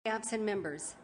Absent members.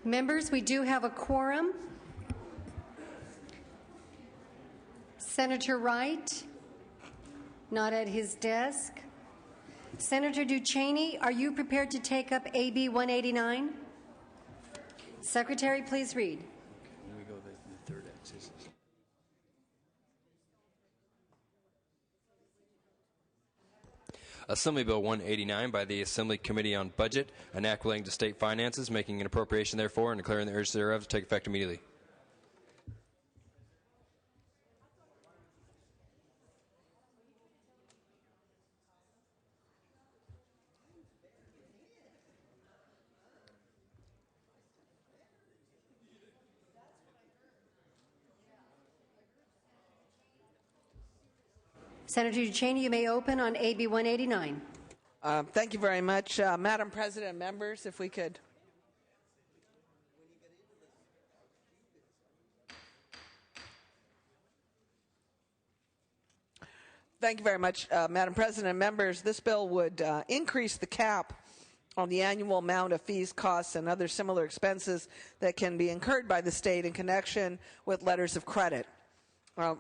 Members, we do have a quorum. Senator Wright, not at his desk. Senator Duchesne, are you prepared to take up AB 189? Secretary, please read. Can we go to the third axis? Assembly Bill 189 by the Assembly Committee on Budget, an act relating to state finances, making an appropriation therefore, and declaring the urgency thereof to take effect immediately. Senator Duchesne, you may open on AB 189. Thank you very much. Madam President and members, if we could. Thank you very much, Madam President and members. This bill would increase the cap on the annual amount of fees, costs, and other similar expenses that can be incurred by the state in connection with letters of credit.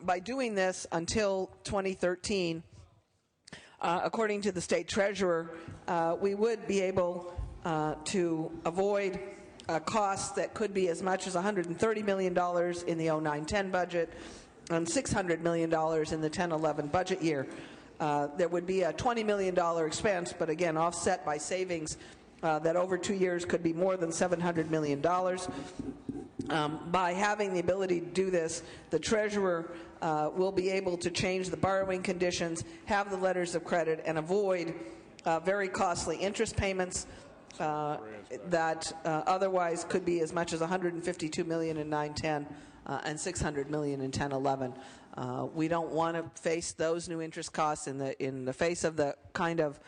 By doing this until 2013, according to the state treasurer, we would be able to avoid costs that could be as much as $130 million in the 09-10 budget and $600 million in the 10-11 budget year. There would be a $20 million expense, but again, offset by savings that over 2 years could be more than $700 million. By having the ability to do this, the treasurer will be able to change the borrowing conditions, have the letters of credit, and avoid very costly interest payments that otherwise could be as much as $152 million in 9-10 and $600 million in 10-11. We don't want to face those new interest costs in the face of the kind of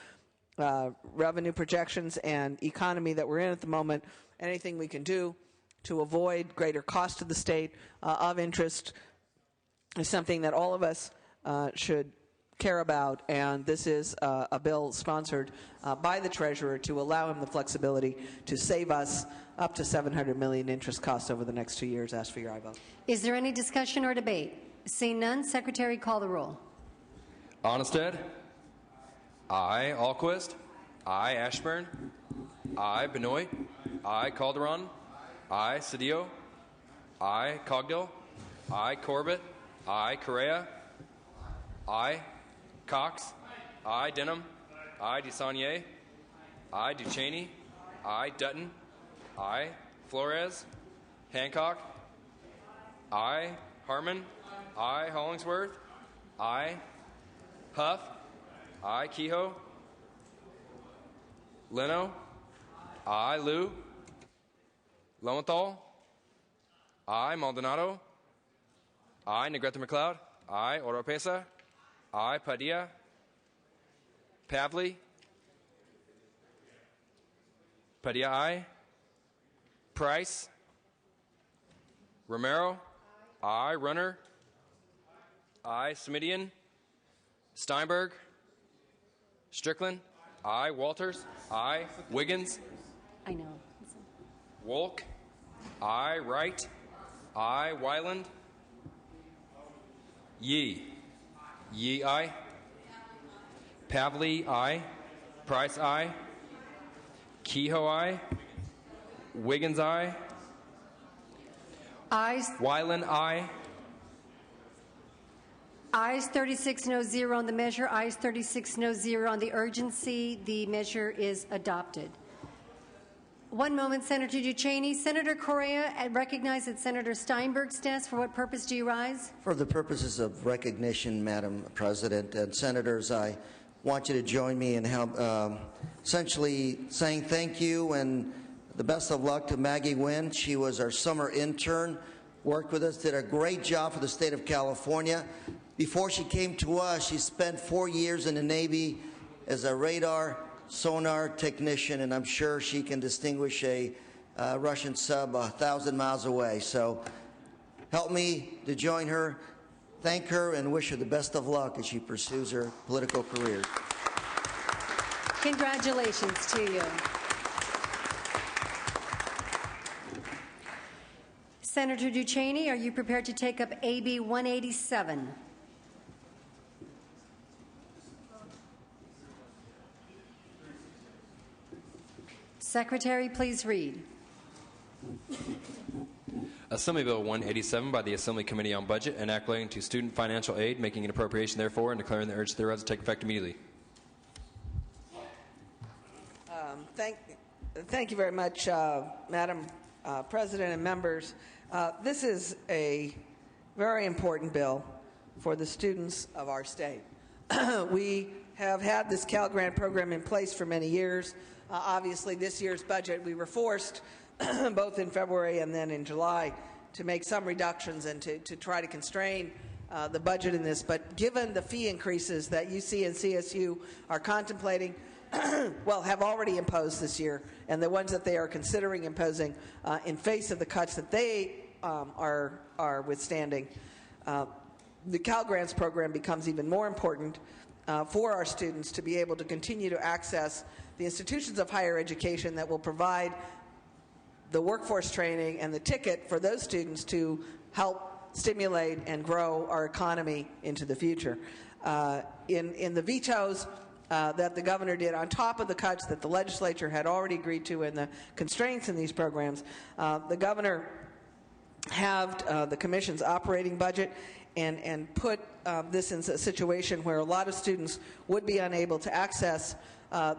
revenue projections and economy that we're in at the moment. Anything we can do to avoid greater cost to the state of interest is something that all of us should care about, and this is a bill sponsored by the treasurer to allow him the flexibility to save us up to $700 million interest costs over the next 2 years. Ask for your aye vote. Is there any discussion or debate? Seeing none, Secretary, call the roll. Onnested. Aye. Alquist. Aye. Ashburn. Aye. Benoit. Aye. Calderon. Aye. Cedillo. Aye. Cogdill. Aye. Corbett. Aye. Correa. Aye. Cox. Aye. Denham. Aye. DeSaulnier. Aye. Duchesne. Aye. Dutton. Aye. Flores. Hancock. Aye. Harmon. Aye. Hollingsworth. Aye. Huff. Aye. Kehoe. Leno. Aye. Liu. Lowenthal. Aye. Maldonado. Aye. Negrete McLeod. Aye. Oropesa. Aye. Padilla. Pavley. Padilla. Aye. Price. Romero. Aye. Runner. Aye. Smidian. Steinberg. Strickland. Aye. Walters. Aye. Wiggins. I know. Wolk. Aye. Wright. Aye. Weiland. Yee. Yee. Aye. Pavley. Aye. Price. Aye. Kehoe. Aye. Wiggins. Aye. Ayes. Weiland. Aye. Ayes 36, no 0 on the measure. Ayes 36, no 0 on the urgency. The measure is adopted. One moment, Senator Duchesne. Senator Correa, I recognize at Senator Steinberg's desk. For what purpose do you rise? For the purposes of recognition, Madam President. And Senators, I want you to join me in essentially saying thank you and the best of luck to Maggie Wynn. She was our summer intern, worked with us, did a great job for the state of California. Before she came to us, she spent 4 years in the Navy as a radar sonar technician, and I'm sure she can distinguish a Russian sub 1,000 miles away. So help me to join her, thank her, and wish her the best of luck as she pursues her political career. Congratulations to you. Senator Ducheney, are you prepared to take up AB 187? Secretary, please read. Assembly Bill 187 by the Assembly Committee on Budget, enacting to student financial aid, making an appropriation therefore, and declaring the urge thereof to take effect immediately. Thank you very much, Madam President and members. This is a very important bill for the students of our state. We have had this Cal Grant program in place for many years. Obviously, this year's budget, we were forced, both in February and then in July, to make some reductions and to try to constrain the budget in this. But given the fee increases that UC and CSU are contemplating, well, have already imposed this year, and the ones that they are considering imposing in face of the cuts that they are withstanding, the Cal Grants program becomes even more important for our students to be able to continue to access the institutions of higher education that will provide the workforce training and the ticket for those students to help stimulate and grow our economy into the future. In the vetoes that the governor did on top of the cuts that the legislature had already agreed to and the constraints in these programs, the governor halved the commission's operating budget and put this in a situation where a lot of students would be unable to access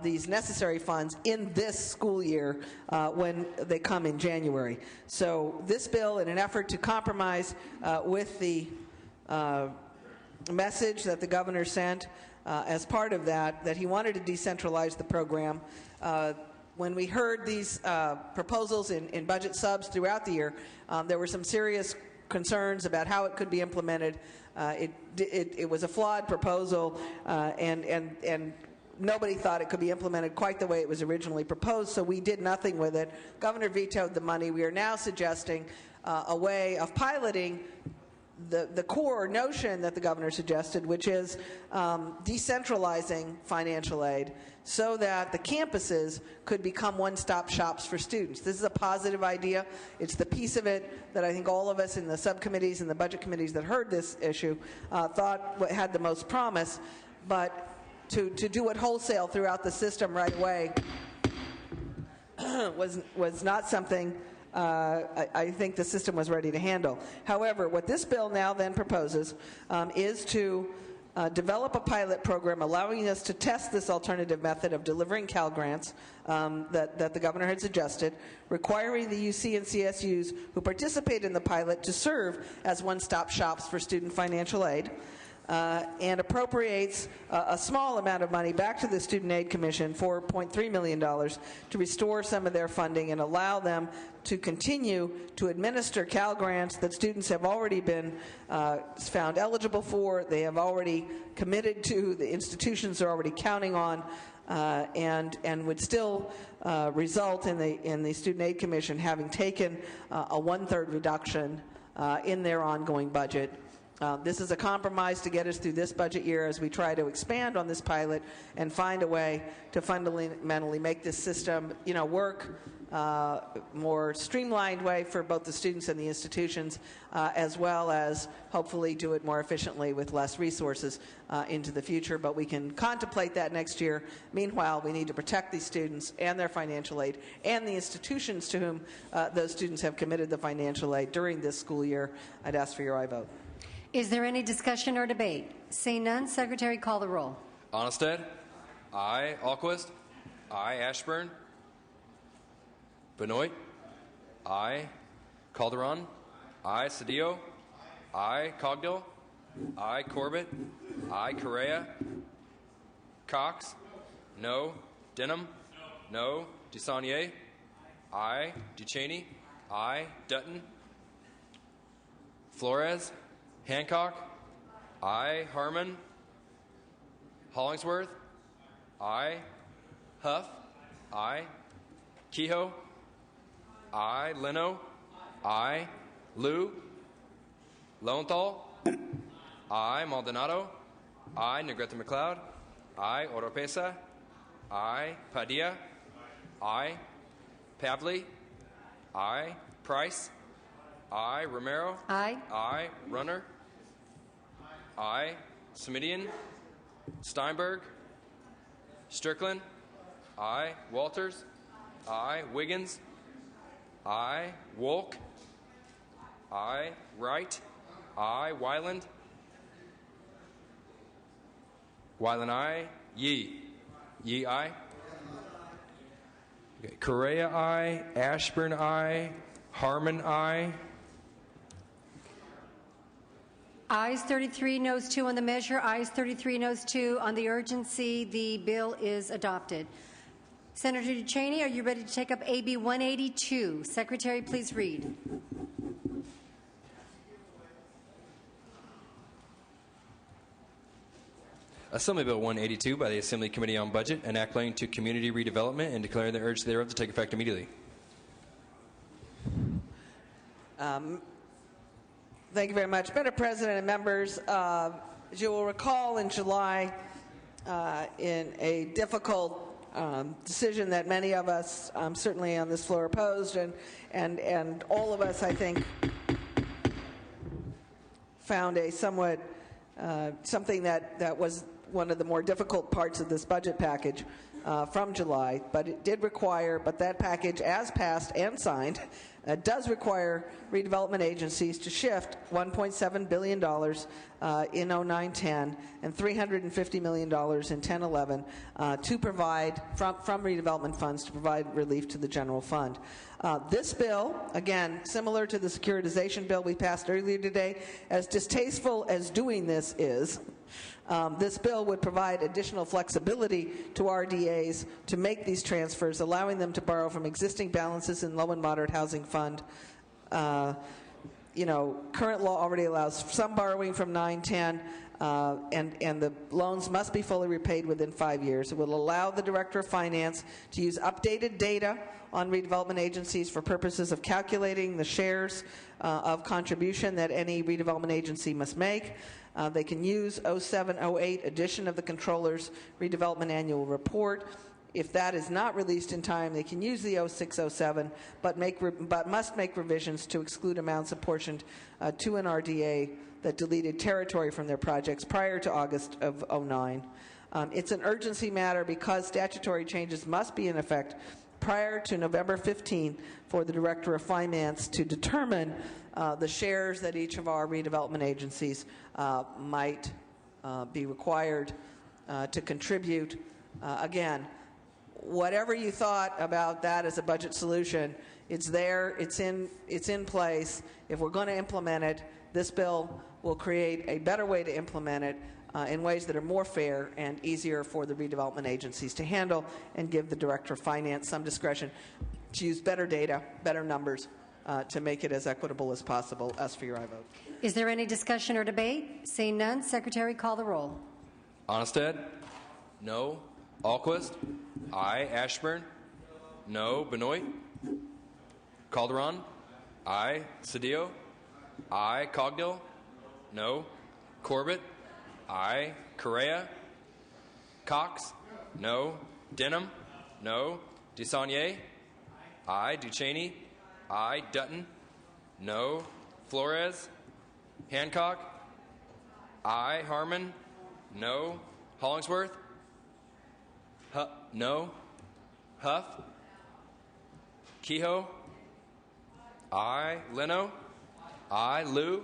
these necessary funds in this school year when they come in January. So this bill, in an effort to compromise with the message that the governor sent as part of that he wanted to decentralize the program, when we heard these proposals in budget subs throughout the year, there were some serious concerns about how it could be implemented. It was a flawed proposal, and nobody thought it could be implemented quite the way it was originally proposed, so we did nothing with it. Governor vetoed the money. We are now suggesting a way of piloting the core notion that the governor suggested, which is decentralizing financial aid so that the campuses could become one-stop shops for students. This is a positive idea. It's the piece of it that I think all of us in the subcommittees and the budget committees that heard this issue thought had the most promise, but to do it wholesale throughout the system right away was not something I think the system was ready to handle. However, what this bill now then proposes is to develop a pilot program allowing us to test this alternative method of delivering Cal Grants that the governor had suggested, requiring the UC and CSUs who participate in the pilot to serve as one-stop shops for student financial aid. And appropriates a small amount of money back to the Student Aid Commission, $4.3 million, to restore some of their funding and allow them to continue to administer Cal Grants that students have already been found eligible for, they have already committed to, the institutions are already counting on, and would still result in the Student Aid Commission having taken a one-third reduction in their ongoing budget. This is a compromise to get us through this budget year as we try to expand on this pilot and find a way to fundamentally make this system, work more streamlined way for both the students and the institutions, as well as hopefully do it more efficiently with less resources into the future. But we can contemplate that next year. Meanwhile, we need to protect these students and their financial aid and the institutions to whom those students have committed the financial aid during this school year. I'd ask for your aye vote. Is there any discussion or debate? Seeing none, Secretary, call the roll. Onnested? Aye. Alquist? Aye. Ashburn? Benoit? Aye. Calderon? Aye. Cedillo? Aye. Cogdill? Aye. Corbett? Aye. Correa? Cox? No. Denham? No. DeSaulnier? Aye. Ducheney? Aye. Dutton? Flores? Hancock? Aye. Harmon? Hollingsworth? Aye. Huff? Aye. Kehoe? Aye. Leno? Aye. Liu? Lowenthal? Aye. Maldonado? Aye. Negrete McLeod? Aye. Oropesa? Aye. Padilla? Aye. Pavley? Aye. Price? I. Romero. Aye. I. Runner. I. Semidion. Steinberg. Strickland. I. Walters. I. Wiggins. I. Wolk. I. Wright. I. Wyland. Wyland, I. Yee. Yee, I. Okay. Correa, I. Ashburn, I. Harmon, I. Ayes 33, noes 2 on the measure. Ayes 33, noes 2 on the urgency. The bill is adopted. Senator DeCheney, are you ready to take up AB 182? Secretary, please read. Assembly Bill 182 by the Assembly Committee on Budget, an act relating to community redevelopment and declaring the urgency thereof to take effect immediately. Thank you very much. Madam President and members, as you will recall in July, in a difficult decision that many of us, certainly on this floor, opposed, and all of us, I think, found a somewhat something that was one of the more difficult parts of this budget package from July, but it did require, but that package, as passed and signed, does require redevelopment agencies to shift $1.7 billion in 09-10 and $350 million in 10-11 to provide, from redevelopment funds, to provide relief to the general fund. This bill, again, similar to the securitization bill we passed earlier today, as distasteful as doing this is, this bill would provide additional flexibility to RDAs to make these transfers, allowing them to borrow from existing balances in low and moderate housing fund. Current law already allows some borrowing from 9-10, and the loans must be fully repaid within 5 years. It will allow the Director of Finance to use updated data on redevelopment agencies for purposes of calculating the shares of contribution that any redevelopment agency must make. They can use 07-08 edition of the Controller's Redevelopment Annual Report. If that is not released in time, they can use the 06-07, but must make revisions to exclude amounts apportioned to an RDA that deleted territory from their projects prior to August of 09. It's an urgency matter because statutory changes must be in effect prior to November 15 for the Director of Finance to determine the shares that each of our redevelopment agencies might be required to contribute. Again, whatever you thought about that as a budget solution, it's there, it's in place. If we're going to implement it, this bill will create a better way to implement it in ways that are more fair and easier for the redevelopment agencies to handle, and give the Director of Finance some discretion to use better data, better numbers, to make it as equitable as possible. Ask for your aye vote. Is there any discussion or debate? Seeing none, Secretary, call the roll. Onnested? No. Alquist? Aye. Ashburn? No. Benoit? Calderon? Aye. Cedillo? Aye. Cogdill? No. Corbett? Aye. Correa? Cox? No. Denham? No. DeSaulnier? Aye. Ducheney? Aye. Dutton? No. Flores? Hancock? Aye. Harmon? No. Hollingsworth? No. Huff? Kehoe? Aye. Leno? Aye. Liu?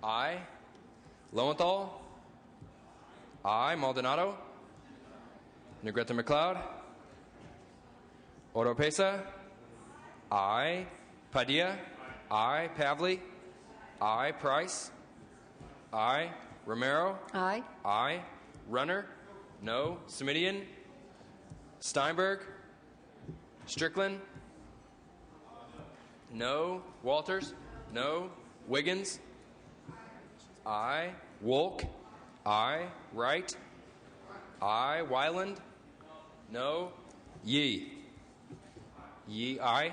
Aye. Lowenthal? Aye. Maldonado? Negrete McLeod? Oropesa? Aye. Padilla? Aye. Pavley? Aye. Price? Aye. Romero? Aye. Aye. Runner? No. Semidion? Steinberg? Strickland? No. Walters? No. Wiggins? Aye. Wolk? Aye. Wright? Aye. Wyland? No. Yee? Yee, aye.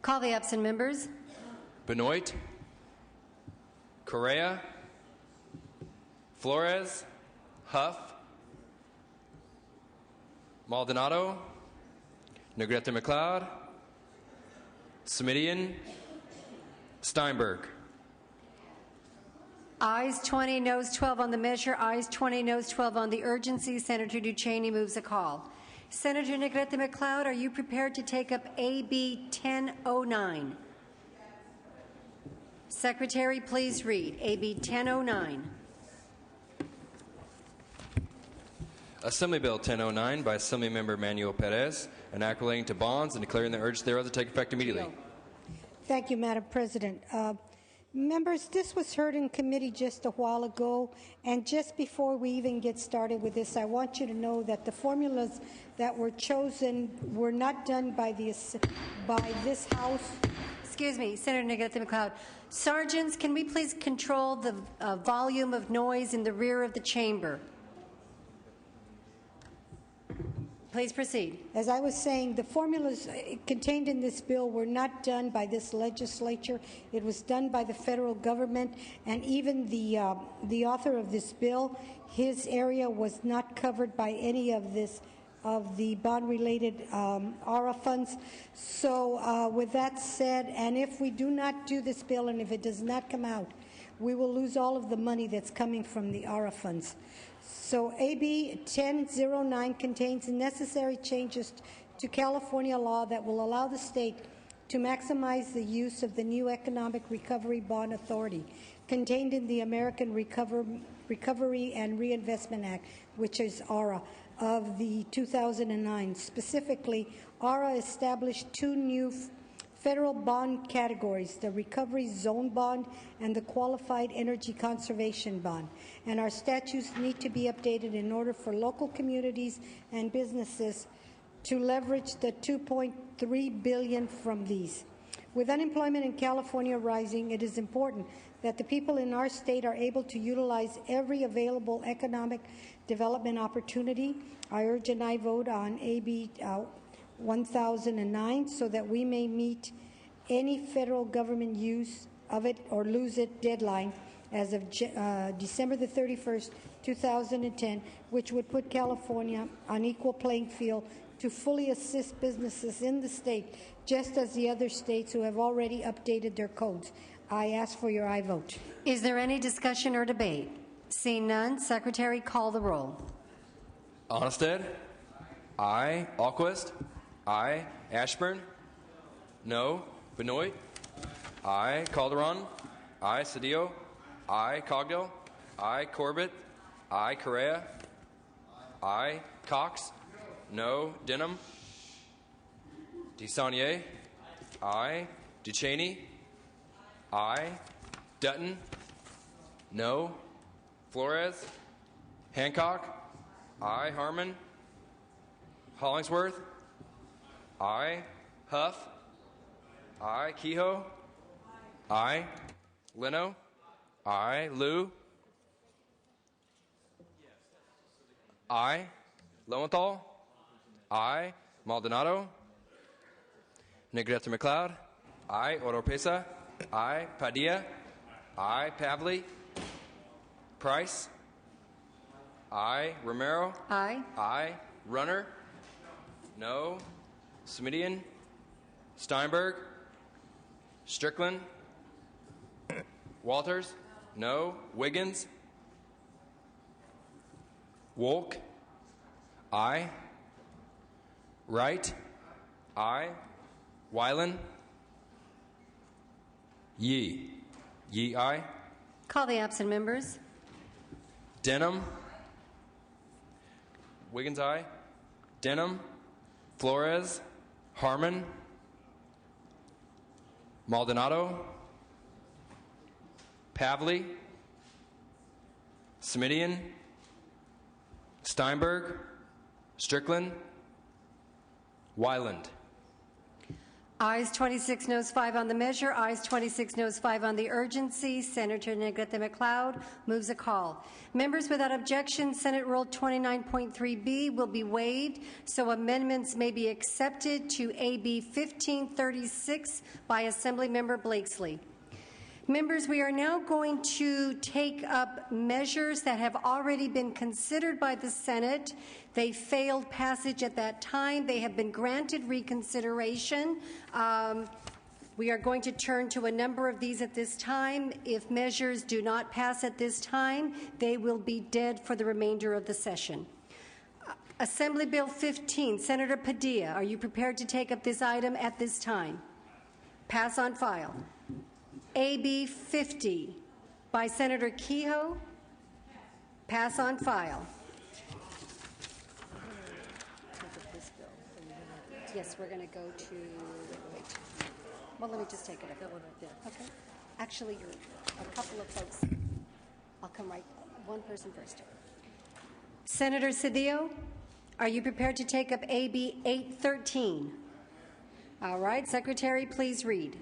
Call the absent members. Benoit? Correa? Flores? Huff? Maldonado? Negrete McLeod? Semidion? Steinberg. Ayes 20, noes 12 on the measure. Ayes 20, noes 12 on the urgency. Senator Duchesne moves a call. Senator Negrete McLeod, are you prepared to take up AB 1009? Secretary, please read AB 1009. Assembly Bill 1009 by Assemblymember Manuel Perez, an act relating to bonds and declaring the urge thereof to take effect immediately. Thank you, Madam President. Members, this was heard in committee just a while ago, and just before we even get started with this, I want you to know that the formulas that were chosen were not done by this House. Excuse me, Senator Negrete McLeod. Sergeants, can we please control the volume of noise in the rear of the chamber? Please proceed. As I was saying, the formulas contained in this bill were not done by this legislature. It was done by the federal government, and even the author of this bill, his area was not covered by any of the bond-related ARA funds. So with that said, and if we do not do this bill and if it does not come out, we will lose all of the money that's coming from the ARA funds. So AB 1009 contains necessary changes to California law that will allow the state to maximize the use of the new Economic Recovery Bond Authority contained in the American Recovery and Reinvestment Act, which is ARA, of the 2009. Specifically, ARA established two new federal bond categories, the Recovery Zone Bond and the Qualified Energy Conservation Bond. And our statutes need to be updated in order for local communities and businesses to leverage the $2.3 billion from these. With unemployment in California rising, it is important that the people in our state are able to utilize every available economic development opportunity. I urge an aye vote on AB 1009 so that we may meet any federal government use of it or lose it deadline as of December the 31st, 2010, which would put California on equal playing field to fully assist businesses in the state, just as the other states who have already updated their codes. I ask for your aye vote. Is there any discussion or debate? Seeing none, Secretary, call the roll. Onnested? Aye. Alquist? Aye. Ashburn? No. Benoit? Aye. Calderon? Aye. Cedillo? Aye. Cogdill? Aye. Corbett? Aye. Correa? Aye. Cox? No. Denham? DeSaulnier? Aye. Duchesne? Aye. Dutton? No. Flores? Hancock? Aye. Harmon? Hollingsworth? Aye. Huff? Aye. Kehoe? Aye. Leno? Aye. Liu? Aye. Lowenthal? Aye. Maldonado? Negrete McLeod? Aye. Oropesa? Aye. Padilla? Aye. Pavley? Price? Aye. Romero? Aye. Aye. Runner? No. Smidian? Steinberg? Strickland? Walters? No. Wiggins? Wolk? Aye. Wright? Aye. Weiland? Yee? Yee, aye. Call the absent members. Denham? Wiggins, aye. Denham? Flores? Harmon? Maldonado? Pavley? Smidian? Steinberg? Strickland? Weiland? Ayes 26, noes 5 on the measure. Ayes 26, noes 5 on the urgency. Senator Negrete McLeod moves a call. Members, without objection, Senate Rule 29.3b will be waived, so amendments may be accepted to AB 1536 by Assemblymember Blakesley. Members, we are now going to take up measures that have already been considered by the Senate. They failed passage at that time. They have been granted reconsideration. We are going to turn to a number of these at this time. If measures do not pass at this time, they will be dead for the remainder of the session. Assembly Bill 15, Senator Padilla, are you prepared to take up this item at this time? Pass on file. AB 50 by Senator Kehoe, pass on file. Yes, we're going to go to, wait. Well, let me just take it up. Okay. Actually, you're a couple of folks. I'll come right, one person first. Senator Cedillo, are you prepared to take up AB 813? All right, Secretary, please read.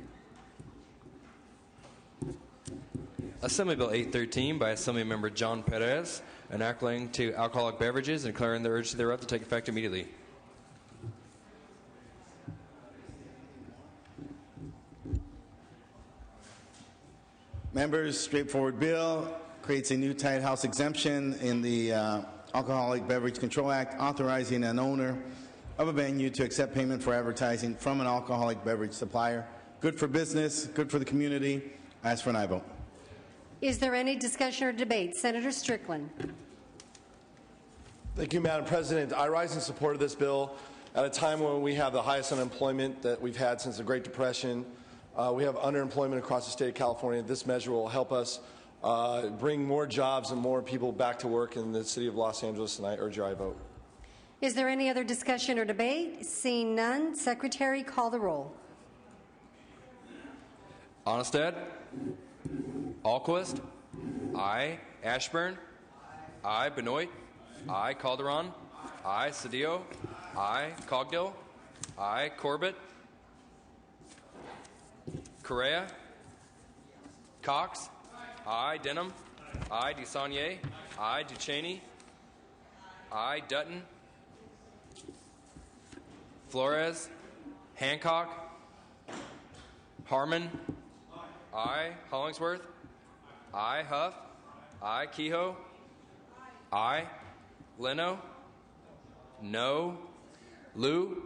Assembly Bill 813 by Assemblymember John Perez, enacting to alcoholic beverages and declaring the urgency thereof to take effect immediately. Members, straightforward bill, creates a new tight house exemption in the Alcoholic Beverage Control Act, authorizing an owner of a venue to accept payment for advertising from an alcoholic beverage supplier. Good for business, good for the community. I ask for an aye vote. Is there any discussion or debate? Senator Strickland. Thank you, Madam President. I rise in support of this bill at a time when we have the highest unemployment that we've had since the Great Depression. We have underemployment across the state of California. This measure will help us bring more jobs and more people back to work in the city of Los Angeles, and I urge your aye vote. Is there any other discussion or debate? Seeing none, Secretary, call the roll. Onestad? Alquist? Aye. Ashburn? Aye. Benoit? Aye. Calderon? Aye. Cedillo? Aye. Cogdill? Aye. Corbett? Correa? Cox? Aye. Denham? Aye. DeSaulnier? Aye. Ducheney? Aye. Dutton? Flores? Hancock? Harmon? Aye. Hollingsworth? Aye. Huff? Aye. Kehoe? Aye. Leno? No. Liu?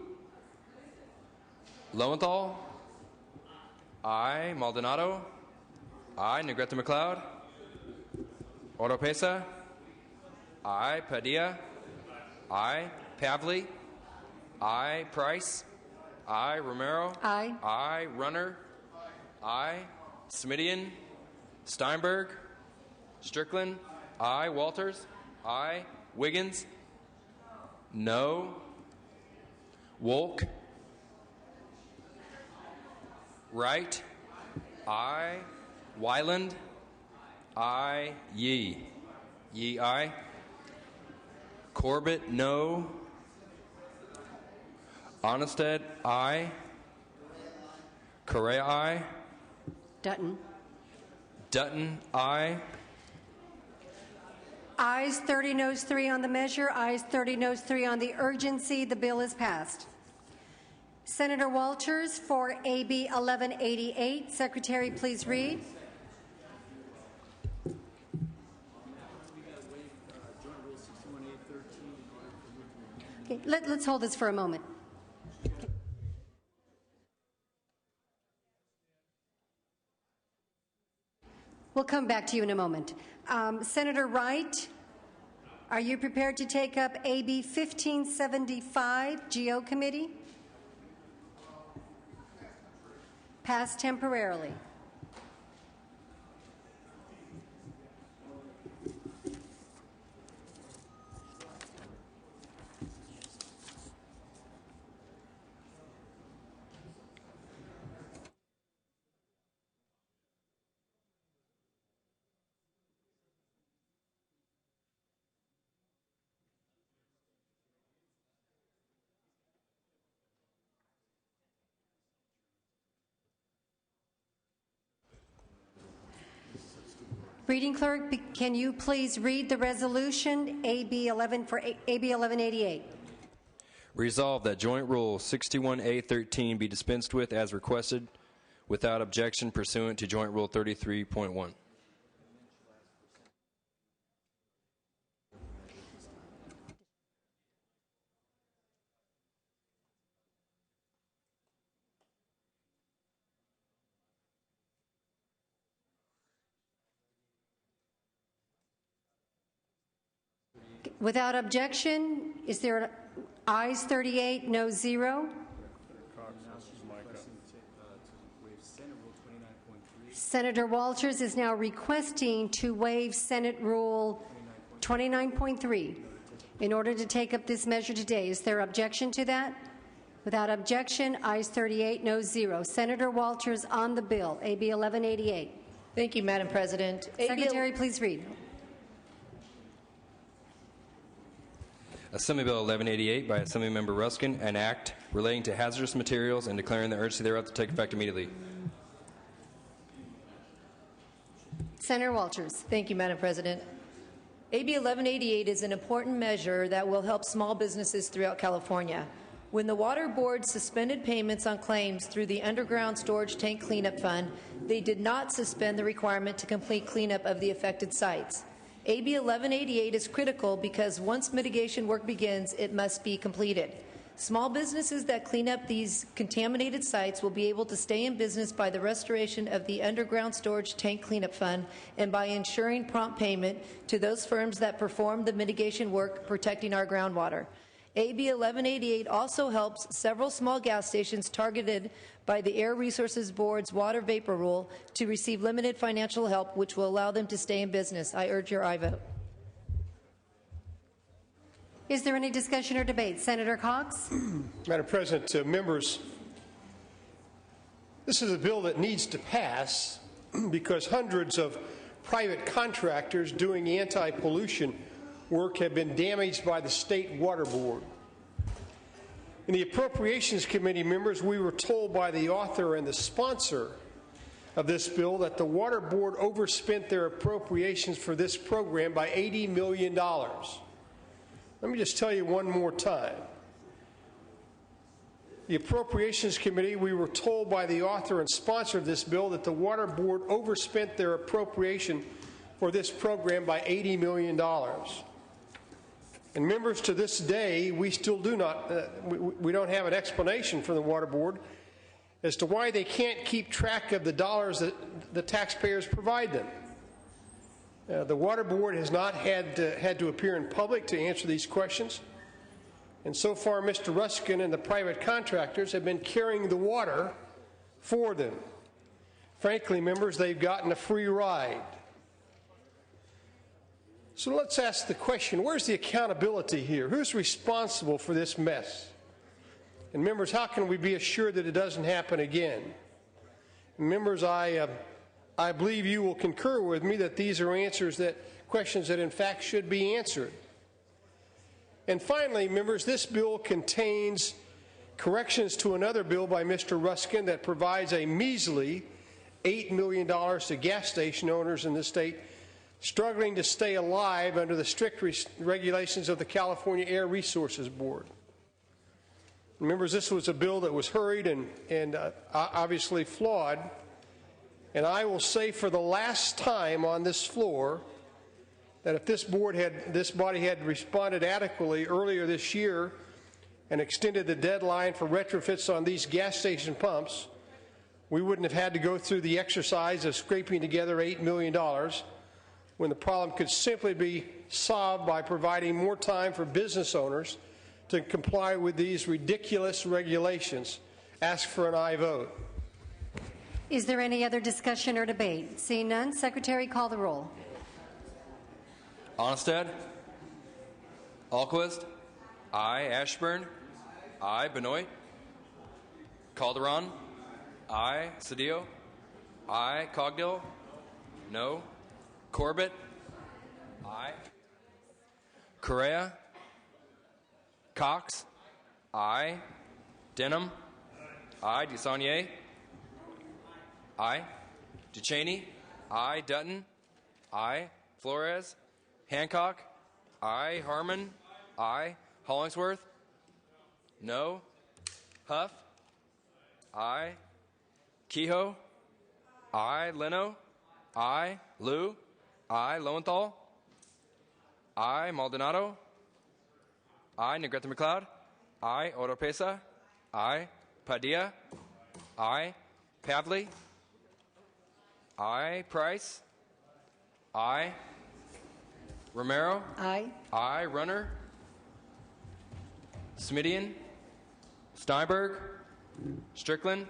Lowenthal? Aye. Maldonado? Aye. Negrete McLeod? Oropesa? Aye. Padilla? Aye. Pavley? Aye. Price? Aye. Romero? Aye. Aye. Runner? Aye. Smidian? Steinberg? Strickland? Aye. Walters? Aye. Wiggins? No. Wolk? Wright? Aye. Wyland? Aye. Yee? Yee, aye. Corbett? No. Onestad? Aye. Correa? Aye. Dutton. Dutton? Aye. Ayes 30, noes 3 on the measure. Ayes 30, noes 3 on the urgency. The bill is passed. Senator Walters for AB 1188. Secretary, please read. Okay, let's hold this for a moment. We'll come back to you in a moment. Senator Wright, are you prepared to take up AB 1575, GO Committee? Pass temporarily. Reading clerk, can you please read the resolution AB 1188? Resolved that Joint Rule 61A13 be dispensed with as requested without objection pursuant to Joint Rule 33.1. Without objection, is there ayes 38, no 0? Senator Walters is now requesting to waive Senate Rule 29.3 in order to take up this measure today. Is there objection to that? Without objection, ayes 38, no 0. Senator Walters on the bill, AB 1188. Thank you, Madam President. Secretary, please read. Assembly Bill 1188 by Assemblymember Ruskin, an act relating to hazardous materials and declaring the urgency thereof to take effect immediately. Senator Walters. Thank you, Madam President. AB 1188 is an important measure that will help small businesses throughout California. When the Water Board suspended payments on claims through the Underground Storage Tank Cleanup Fund, they did not suspend the requirement to complete cleanup of the affected sites. AB 1188 is critical because once mitigation work begins, it must be completed. Small businesses that clean up these contaminated sites will be able to stay in business by the restoration of the Underground Storage Tank Cleanup Fund and by ensuring prompt payment to those firms that perform the mitigation work protecting our groundwater. AB 1188 also helps several small gas stations targeted by the Air Resources Board's water vapor rule to receive limited financial help, which will allow them to stay in business. I urge your aye vote. Is there any discussion or debate? Senator Cox. Madam President, members, this is a bill that needs to pass because hundreds of private contractors doing anti-pollution work have been damaged by the State Water Board. In the Appropriations Committee, members, we were told by the author and the sponsor of this bill that the Water Board overspent their appropriations for this program by $80 million. Let me just tell you one more time. The Appropriations Committee, we were told by the author and sponsor of this bill that the Water Board overspent their appropriation for this program by $80 million. And members, to this day, we still do not, we don't have an explanation from the Water Board as to why they can't keep track of the dollars that the taxpayers provide them. The Water Board has not had to appear in public to answer these questions. And so far, Mr. Ruskin and the private contractors have been carrying the water for them. Frankly, members, they've gotten a free ride. So let's ask the question, where's the accountability here? Who's responsible for this mess? And members, how can we be assured that it doesn't happen again? And members, I believe you will concur with me that these are questions that in fact should be answered. And finally, members, this bill contains corrections to another bill by Mr. Ruskin that provides a measly $8 million to gas station owners in the state struggling to stay alive under the strict regulations of the California Air Resources Board. Members, this was a bill that was hurried and obviously flawed. And I will say for the last time on this floor that if this body had responded adequately earlier this year and extended the deadline for retrofits on these gas station pumps, we wouldn't have had to go through the exercise of scraping together $8 million when the problem could simply be solved by providing more time for business owners to comply with these ridiculous regulations. Ask for an aye vote. Is there any other discussion or debate? Seeing none, Secretary, call the roll. Onestad? Alquist? Aye. Ashburn? Aye. Benoit? Calderon? Aye. Cedillo? Aye. Cogdill? No. Corbett? Aye. Correa? Cox? Aye. Denham? Aye. Desaulnier? Aye. DeCheney? Aye. Dutton? Aye. Flores? Hancock? Aye. Harmon? Aye. Hollingsworth? No. Huff? Aye. Kehoe? Aye. Leno? Aye. Liu? Aye. Lowenthal? Aye. Maldonado? Aye. Negrete McLeod? Aye. Oropesa? Aye. Padilla? Aye. Pavley? Aye. Price? Aye. Romero? Aye. Aye. Runner? Smidian? Steinberg? Strickland?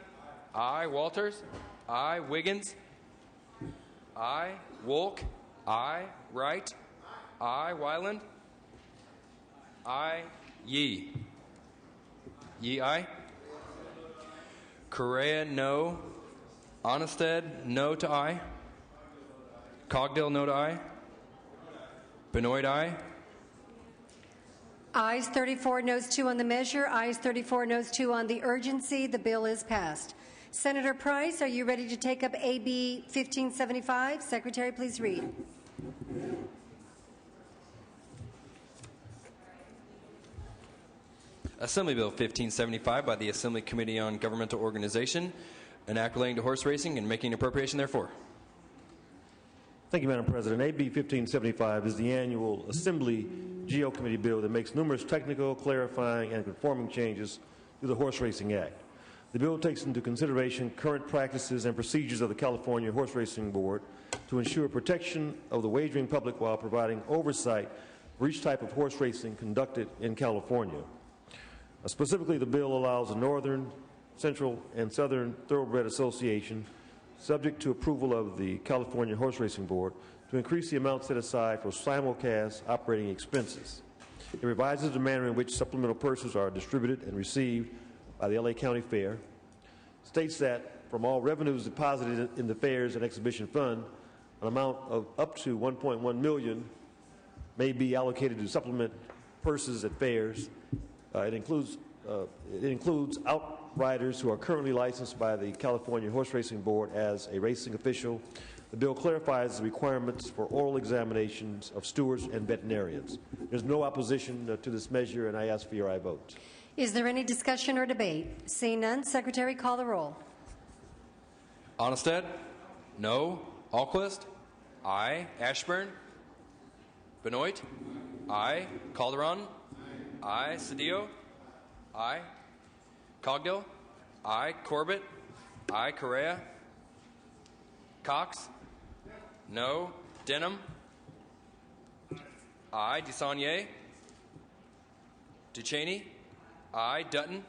Aye. Walters? Aye. Wiggins? Aye. Wolk? Aye. Wright? Aye. Wyland? Aye. Yee? Yee, aye. Correa, no. Onnested, no to aye. Cogdill, no to aye. Benoit, aye. Ayes 34, noes 2 on the measure. Ayes 34, noes 2 on the urgency. The bill is passed. Senator Price, are you ready to take up AB 1575? Secretary, please read. Assembly Bill 1575 by the Assembly Committee on Governmental Organization, an act relating to horse racing and making appropriation therefore. Thank you, Madam President. AB 1575 is the annual Assembly GO Committee bill that makes numerous technical, clarifying, and conforming changes to the Horse Racing Act. The bill takes into consideration current practices and procedures of the California Horse Racing Board to ensure protection of the wagering public while providing oversight for each type of horse racing conducted in California. Specifically, the bill allows the Northern, Central, and Southern Thoroughbred Association, subject to approval of the California Horse Racing Board, to increase the amount set aside for simulcast operating expenses. It revises the manner in which supplemental purses are distributed and received by the LA County Fair, states that from all revenues deposited in the Fairs and Exhibition Fund, an amount of up to $1.1 million may be allocated to supplement purses at fairs. It includes outriders who are currently licensed by the California Horse Racing Board as a racing official. The bill clarifies the requirements for oral examinations of stewards and veterinarians. There's no opposition to this measure, and I ask for your aye vote. Is there any discussion or debate? Seeing none, Secretary, call the roll. Onnested? No. Alquist? Aye. Ashburn? Benoit? Aye. Calderon? Aye. Cedillo? Aye. Cogdill? Aye. Corbett? Aye. Correa? Cox? No. Denham? Aye. DeSaulnier? Ducheney? Aye. Dutton?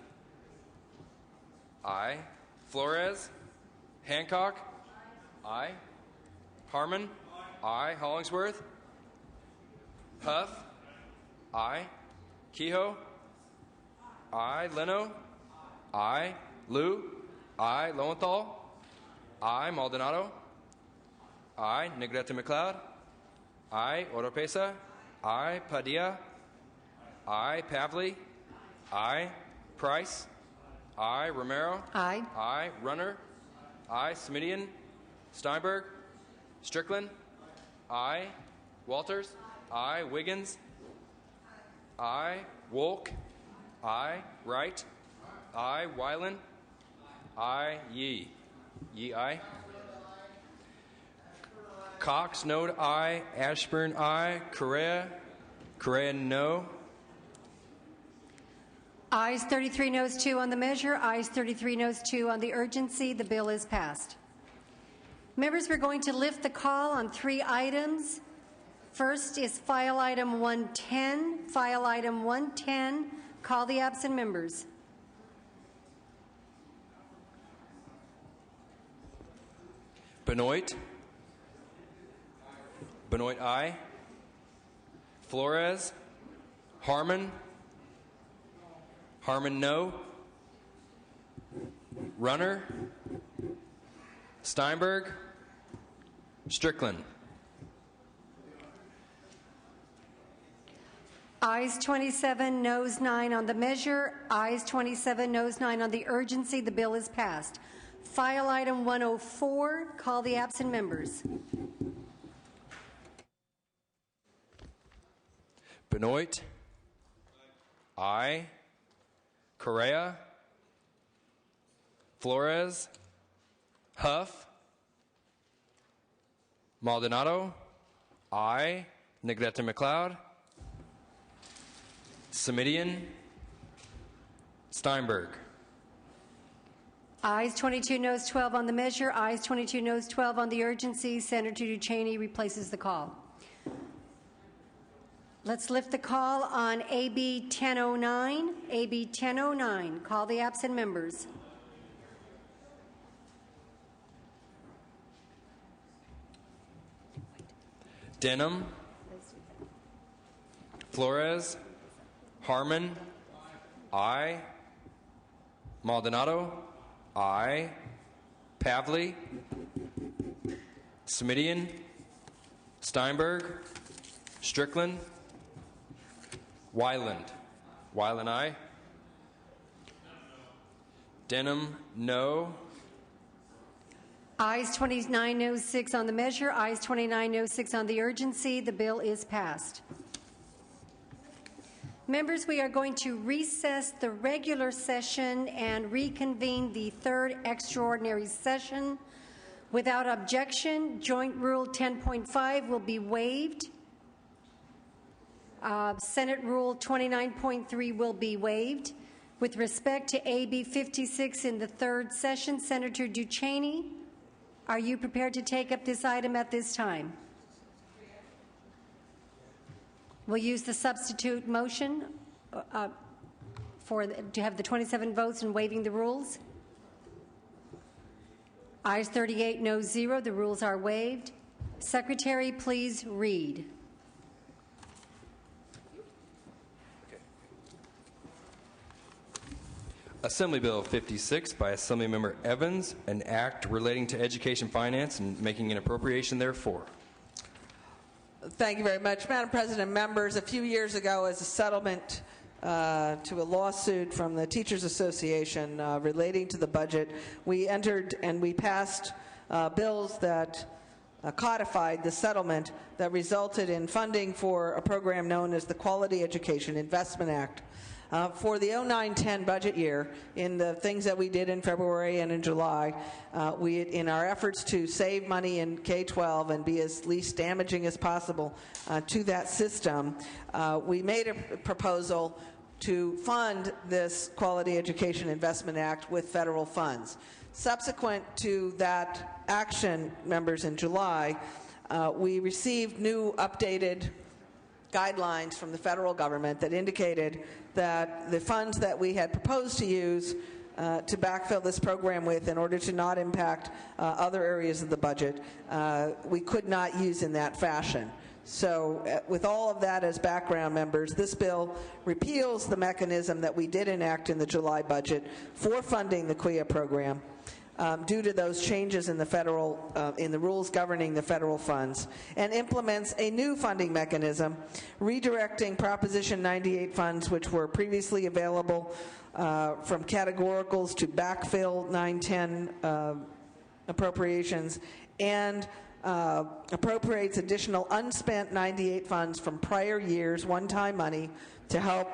Aye. Flores? Hancock? Aye. Harmon? Aye. Hollingsworth? Huff? Aye. Kehoe? Aye. Leno? Aye. Liu? Aye. Lowenthal? Aye. Maldonado? Aye. Negrete McLeod? Aye. Oropesa? Aye. Padilla? Aye. Pavley? Aye. Price? Aye. Romero? Aye. Aye. Runner? Aye. Smidian? Steinberg? Strickland? Aye. Walters? Aye. Wiggins? Aye. Wolk? Aye. Wright? Aye. Wyland? Aye. Yee? Yee, aye. Cox, no to aye. Ashburn, aye. Correa? Correa, no. Ayes 33, noes 2 on the measure. Ayes 33, noes 2 on the urgency. The bill is passed. Members, we're going to lift the call on 3 items. First is file item 110. File item 110. Call the absent members. Benoit? Benoit, aye. Flores? Harmon? Harmon, no. Runner? Steinberg? Strickland? Ayes 27, noes 9 on the measure. Ayes 27, noes 9 on the urgency. The bill is passed. File item 104. Call the absent members. Benoit? Aye. Correa? Flores? Huff? Maldonado? Aye. Negrete McLeod? Smidian? Steinberg? Ayes 22, noes 12 on the measure. Ayes 22, noes 12 on the urgency. Senator Ducheney replaces the call. Let's lift the call on AB 1009. AB 1009. Call the absent members. Denham, Flores, Harmon, aye. Maldonado, aye. Pavley, Smidian, Steinberg, Strickland, Wyland. Wyland, aye. Denham, no. Ayes 2906 on the measure, ayes 2906 on the urgency. The bill is passed. Members, we are going to recess the regular session and reconvene the third extraordinary session. Without objection, Joint Rule 10.5 will be waived. Senate Rule 29.3 will be waived. With respect to AB 56 in the third session, Senator Duchesne, are you prepared to take up this item at this time? We'll use the substitute motion to have the 27 votes and waiving the rules. Ayes 38, no 0. The rules are waived. Secretary, please read. Assembly Bill 56 by Assemblymember Evans, an act relating to education finance and making an appropriation therefor. Thank you very much, Madam President. Members, a few years ago, as a settlement to a lawsuit from the Teachers Association relating to the budget, we entered and we passed bills that codified the settlement that resulted in funding for a program known as the Quality Education Investment Act. For the 09-10 budget year, in the things that we did in February and in July, in our efforts to save money in K-12 and be as least damaging as possible to that system, we made a proposal to fund this Quality Education Investment Act with federal funds. Subsequent to that action, members, in July, we received new updated guidelines from the federal government that indicated that the funds that we had proposed to use to backfill this program with in order to not impact other areas of the budget, we could not use in that fashion. So with all of that as background, members, this bill repeals the mechanism that we did enact in the July budget for funding the QIA program. Due to those changes in the federal, in the rules governing the federal funds, and implements a new funding mechanism, redirecting Proposition 98 funds, which were previously available from categoricals to backfill 910 appropriations, and appropriates additional unspent 98 funds from prior years, one-time money, to help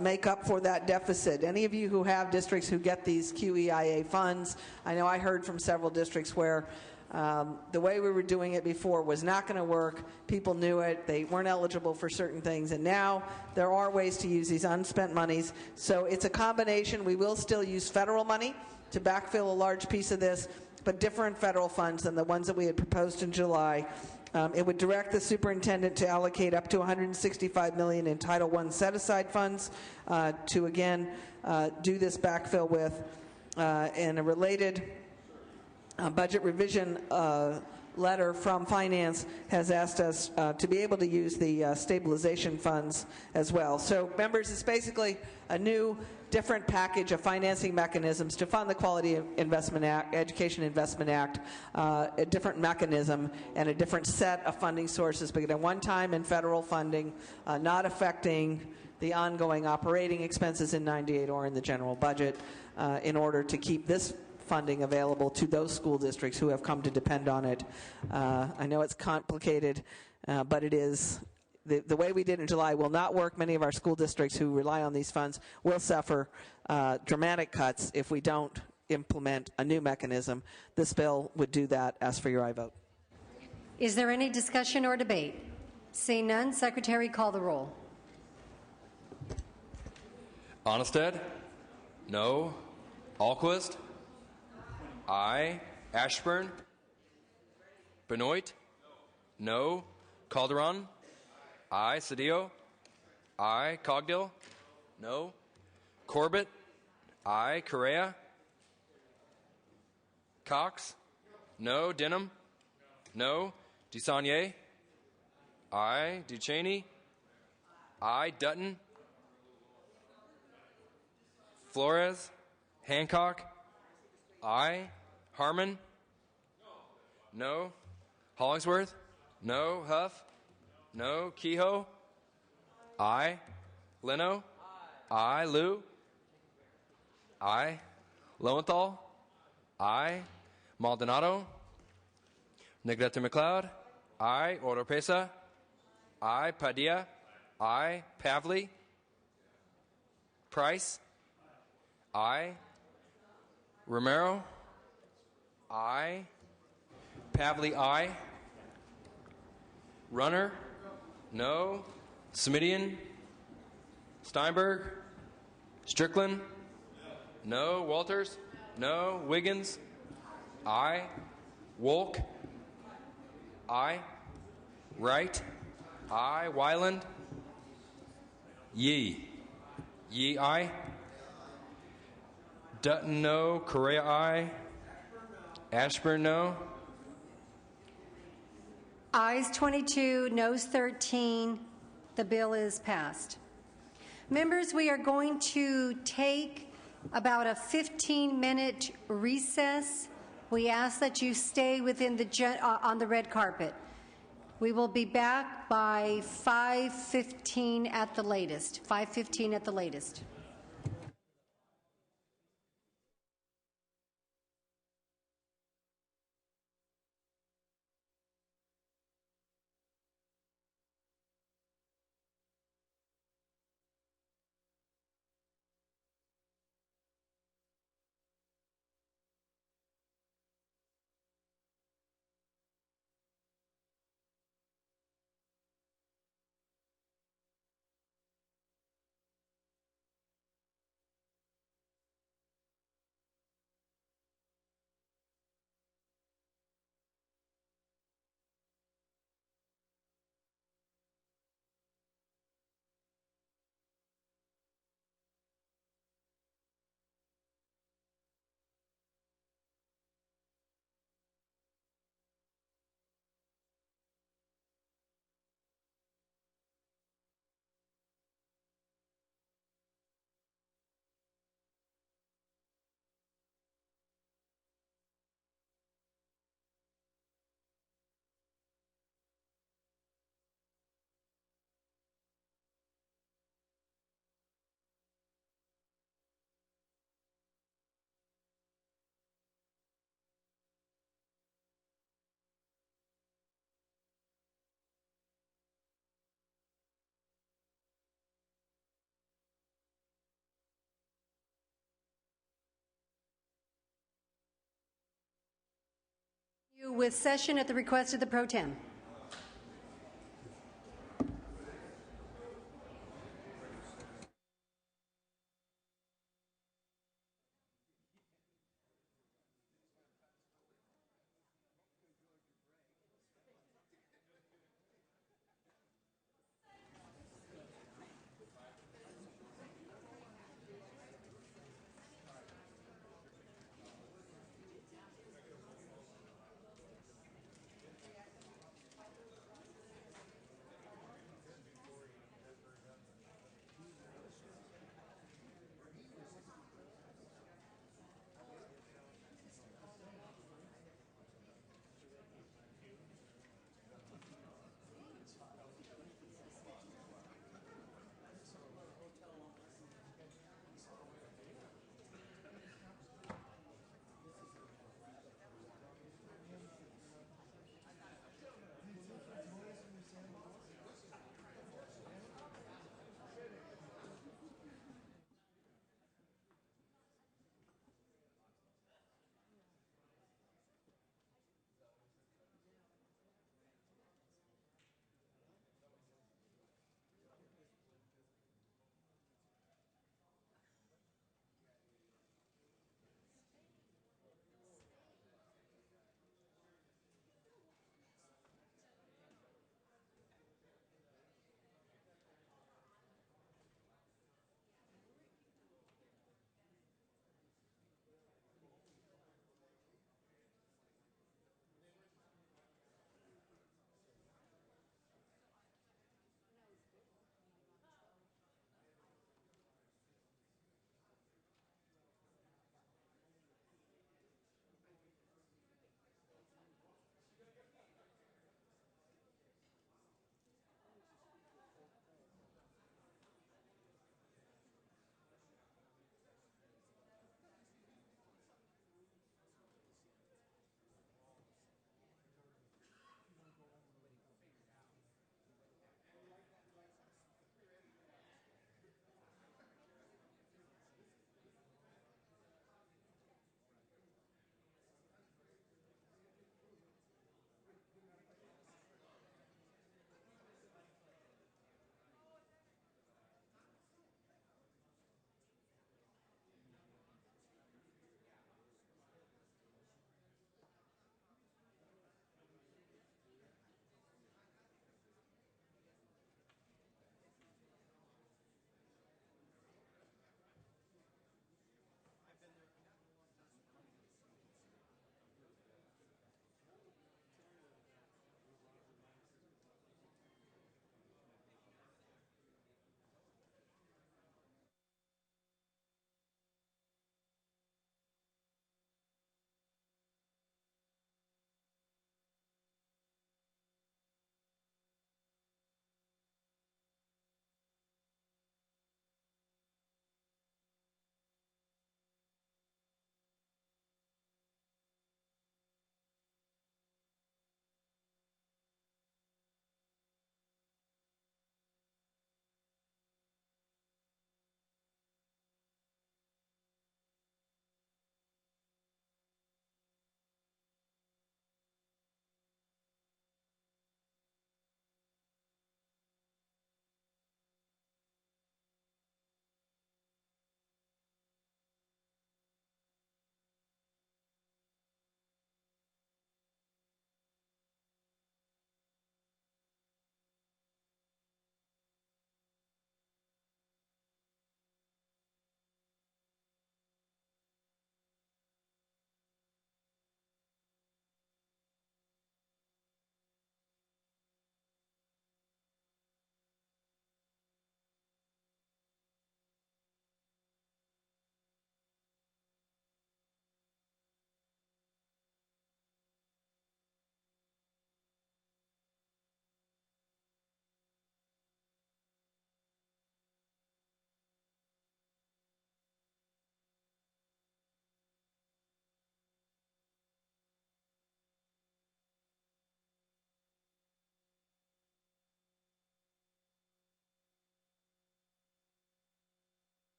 make up for that deficit. Any of you who have districts who get these QEIA funds, I know I heard from several districts where the way we were doing it before was not going to work. People knew it. They weren't eligible for certain things. And now there are ways to use these unspent monies. So it's a combination. We will still use federal money to backfill a large piece of this, but different federal funds than the ones that we had proposed in July. It would direct the superintendent to allocate up to $165 million in Title I set-aside funds to, again, do this backfill with. And a related budget revision letter from Finance has asked us to be able to use the stabilization funds as well. So, members, it's basically a new, different package of financing mechanisms to fund the Quality Investment Act, Education Investment Act, a different mechanism and a different set of funding sources, but at one time in federal funding, not affecting the ongoing operating expenses in 98 or in the general budget, in order to keep this funding available to those school districts who have come to depend on it. I know it's complicated, but it is. The way we did in July will not work. Many of our school districts who rely on these funds will suffer dramatic cuts if we don't implement a new mechanism. This bill would do that. Ask for your aye vote. Is there any discussion or debate? Seeing none, Secretary, call the roll. Onnested? No. Alquist? Aye. Ashburn? Benoit? No. Calderon? I. Cedillo. I. Cogdill. No. Corbett. I. Correa. Cox. No. Denham. No. DeSaulnier. I. Ducheney. I. Dutton. Flores. Hancock. I. Harmon. No. Hollingsworth. No. Huff. No. Kehoe. I. Leno. I. Liu. I. Lowenthal. I. Maldonado. Negrete McLeod. I. Oropesa. I. Padilla. I. Pavley. Price. I. Romero. I. Pavley. I. Runner. No. Smidian. Steinberg. Strickland. No. Walters. No. Wiggins. I. Wolk. I. Wright. I. Wyland. Yee. Yee. I. Dutton. No. Correa. I. Ashburn. No. Ayes 22, noes 13. The bill is passed. Members, we are going to take about a 15-minute recess. We ask that you stay within on the red carpet. We will be back by 5:15 at the latest. 5:15 at the latest. With session at the request of the Pro Tem.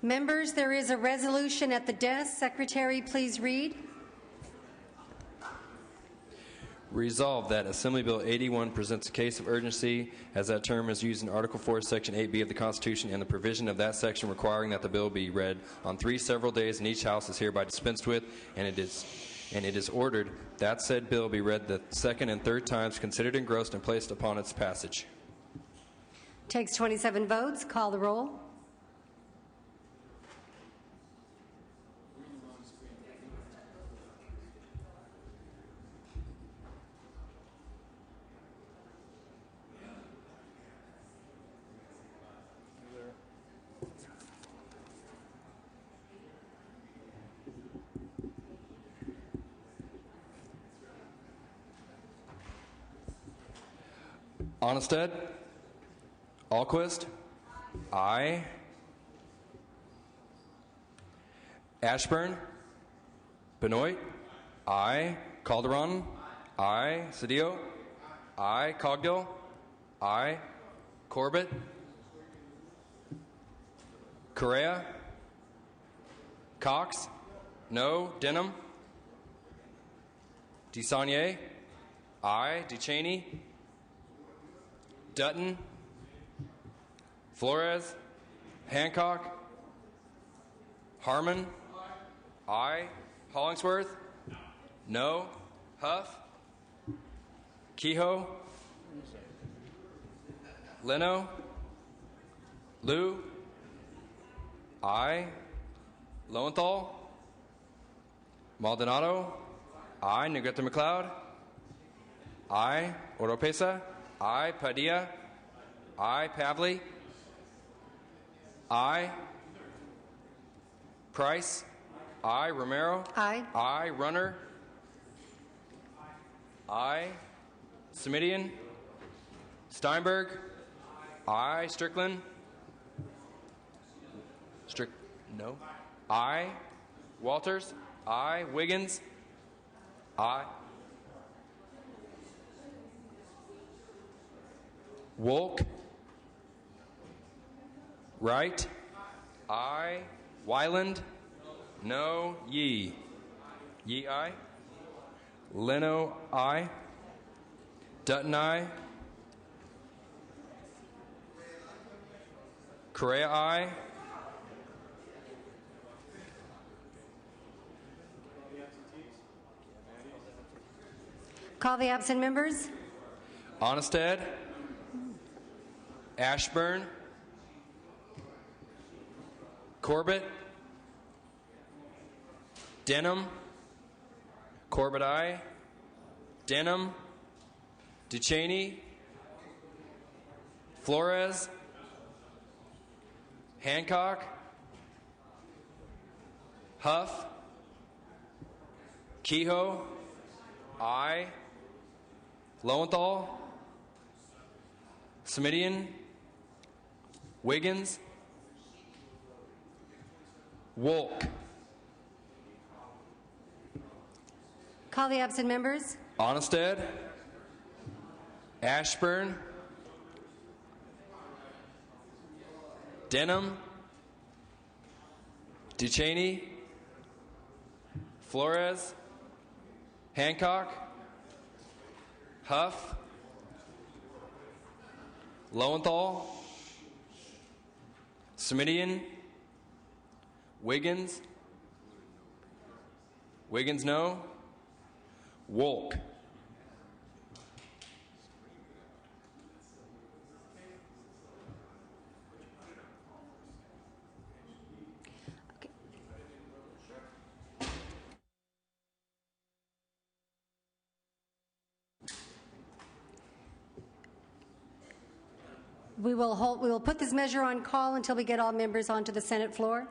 Members, there is a resolution at the desk. Secretary, please read. Resolved that Assembly Bill 81 presents a case of urgency as that term is used in Article 4, Section 8B of the Constitution, and the provision of that section requiring that the bill be read on 3 several days in each House is hereby dispensed with, and it is ordered that said bill be read the second and third times, considered, engrossed, and placed upon its passage. Takes 27 votes. Call the roll. Onnested? Alquist? Aye. Ashburn? Benoit? Aye. Calderon? Aye. Cedillo? Aye. Cogdill? Aye. Corbett? Correa? Cox? No. Denham? DeSaulnier? Aye. DeCheney? Dutton? Flores? Hancock? Harmon? Aye. Hollingsworth? No. Huff? Kehoe? Leno? Lou? Aye. Lowenthal? Maldonado? Aye. Negrete McLeod? Aye. Oropesa? Aye. Padilla? Aye. Pavley? Aye. Price? Aye. Romero? Aye. Aye. Runner? Aye. Semidian? Steinberg? Aye. Strickland? No. Aye. Walters? Aye. Wiggins? Aye. Wolk? Wright? Aye. Wyland? No. Yee? Yee, aye. Leno, aye. Dutton, aye. Correa, aye. Call the absent members. Onnested? Ashburn? Corbett? Denham? Corbett, aye. Denham? DeCheney? Flores? Hancock? Huff? Kehoe? Aye. Lowenthal? Semidian? Wiggins? Wolk? Call the absent members. Onnested? Ashburn? Denham? DeCheney? Flores? Hancock? Huff? Lowenthal? Semidian? Wiggins? Wiggins, no. Wolk? We will put this measure on call until we get all members onto the Senate floor.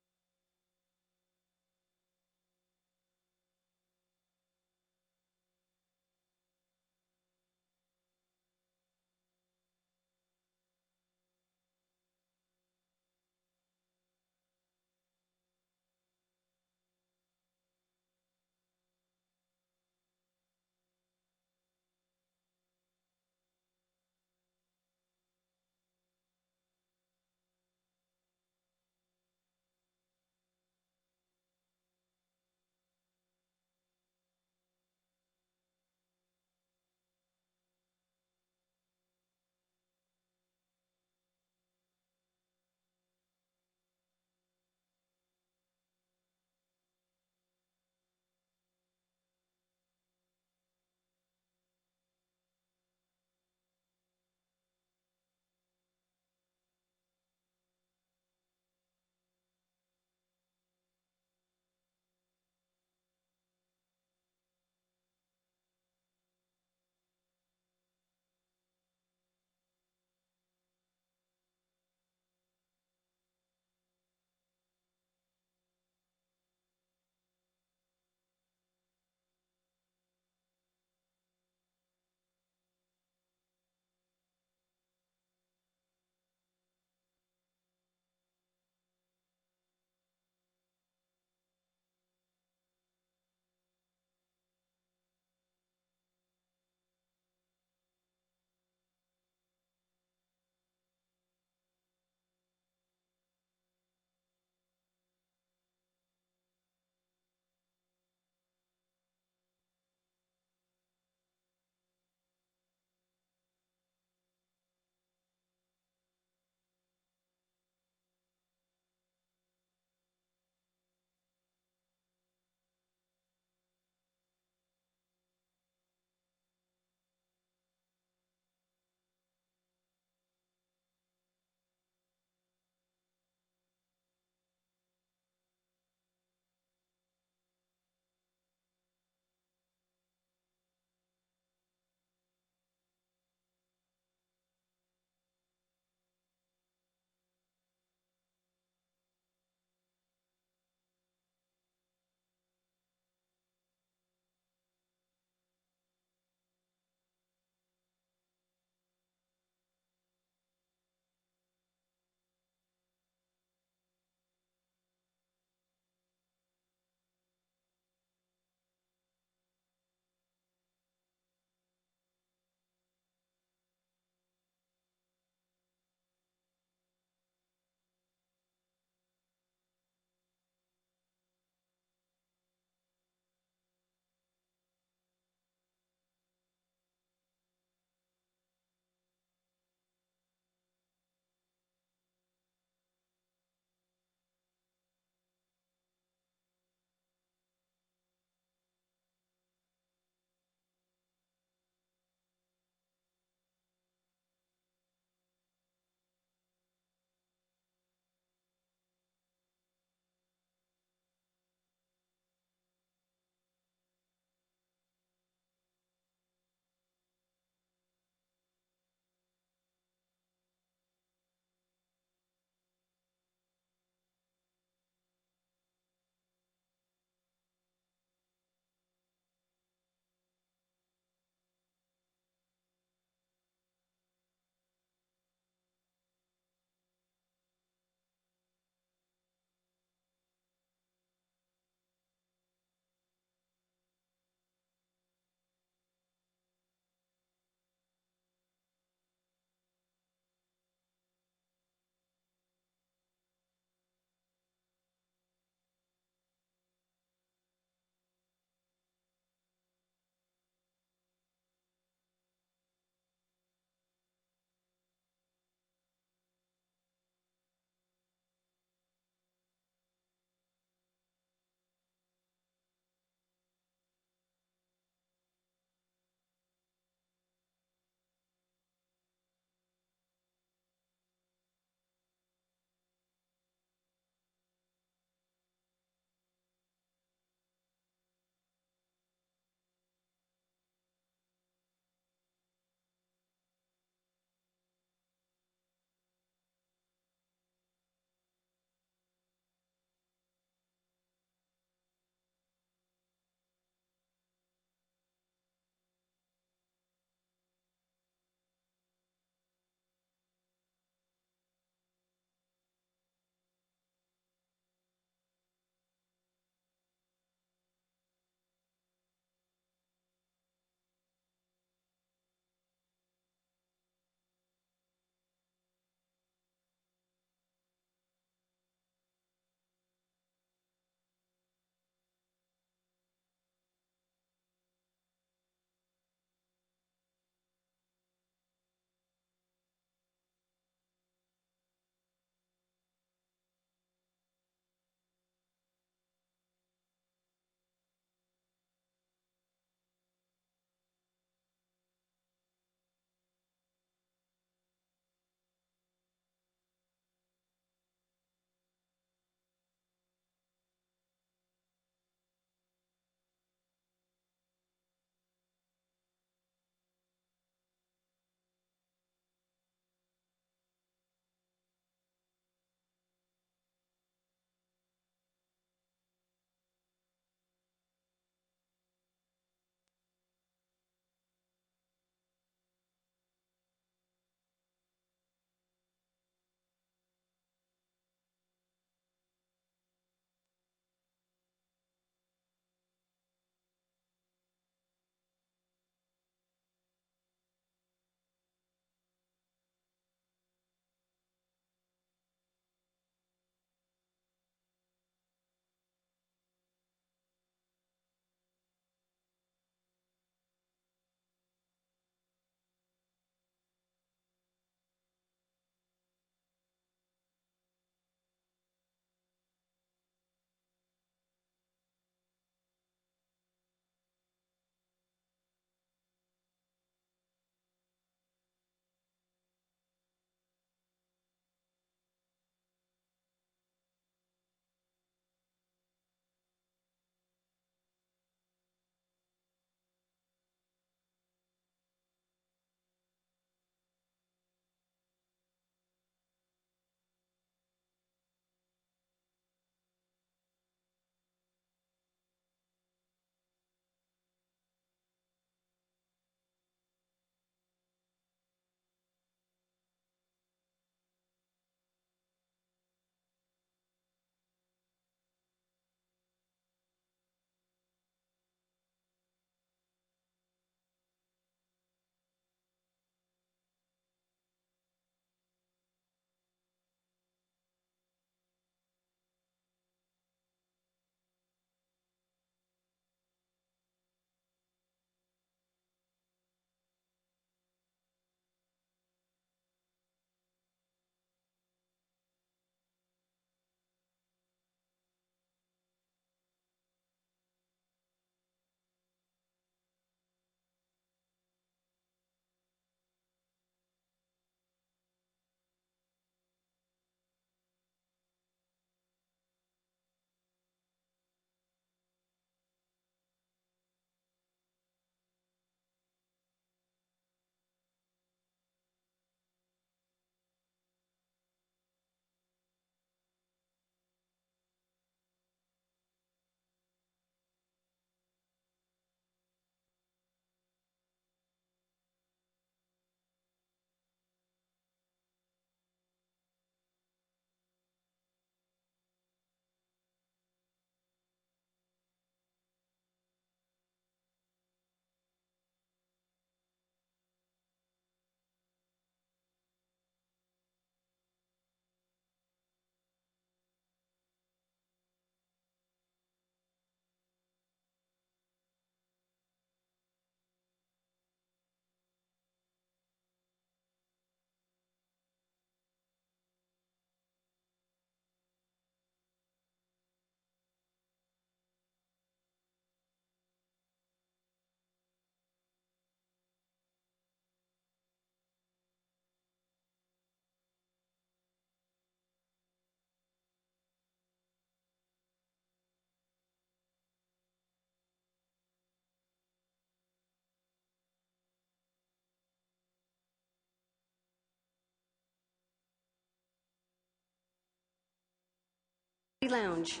Lounge.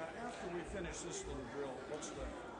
After we finish this little drill, what's that?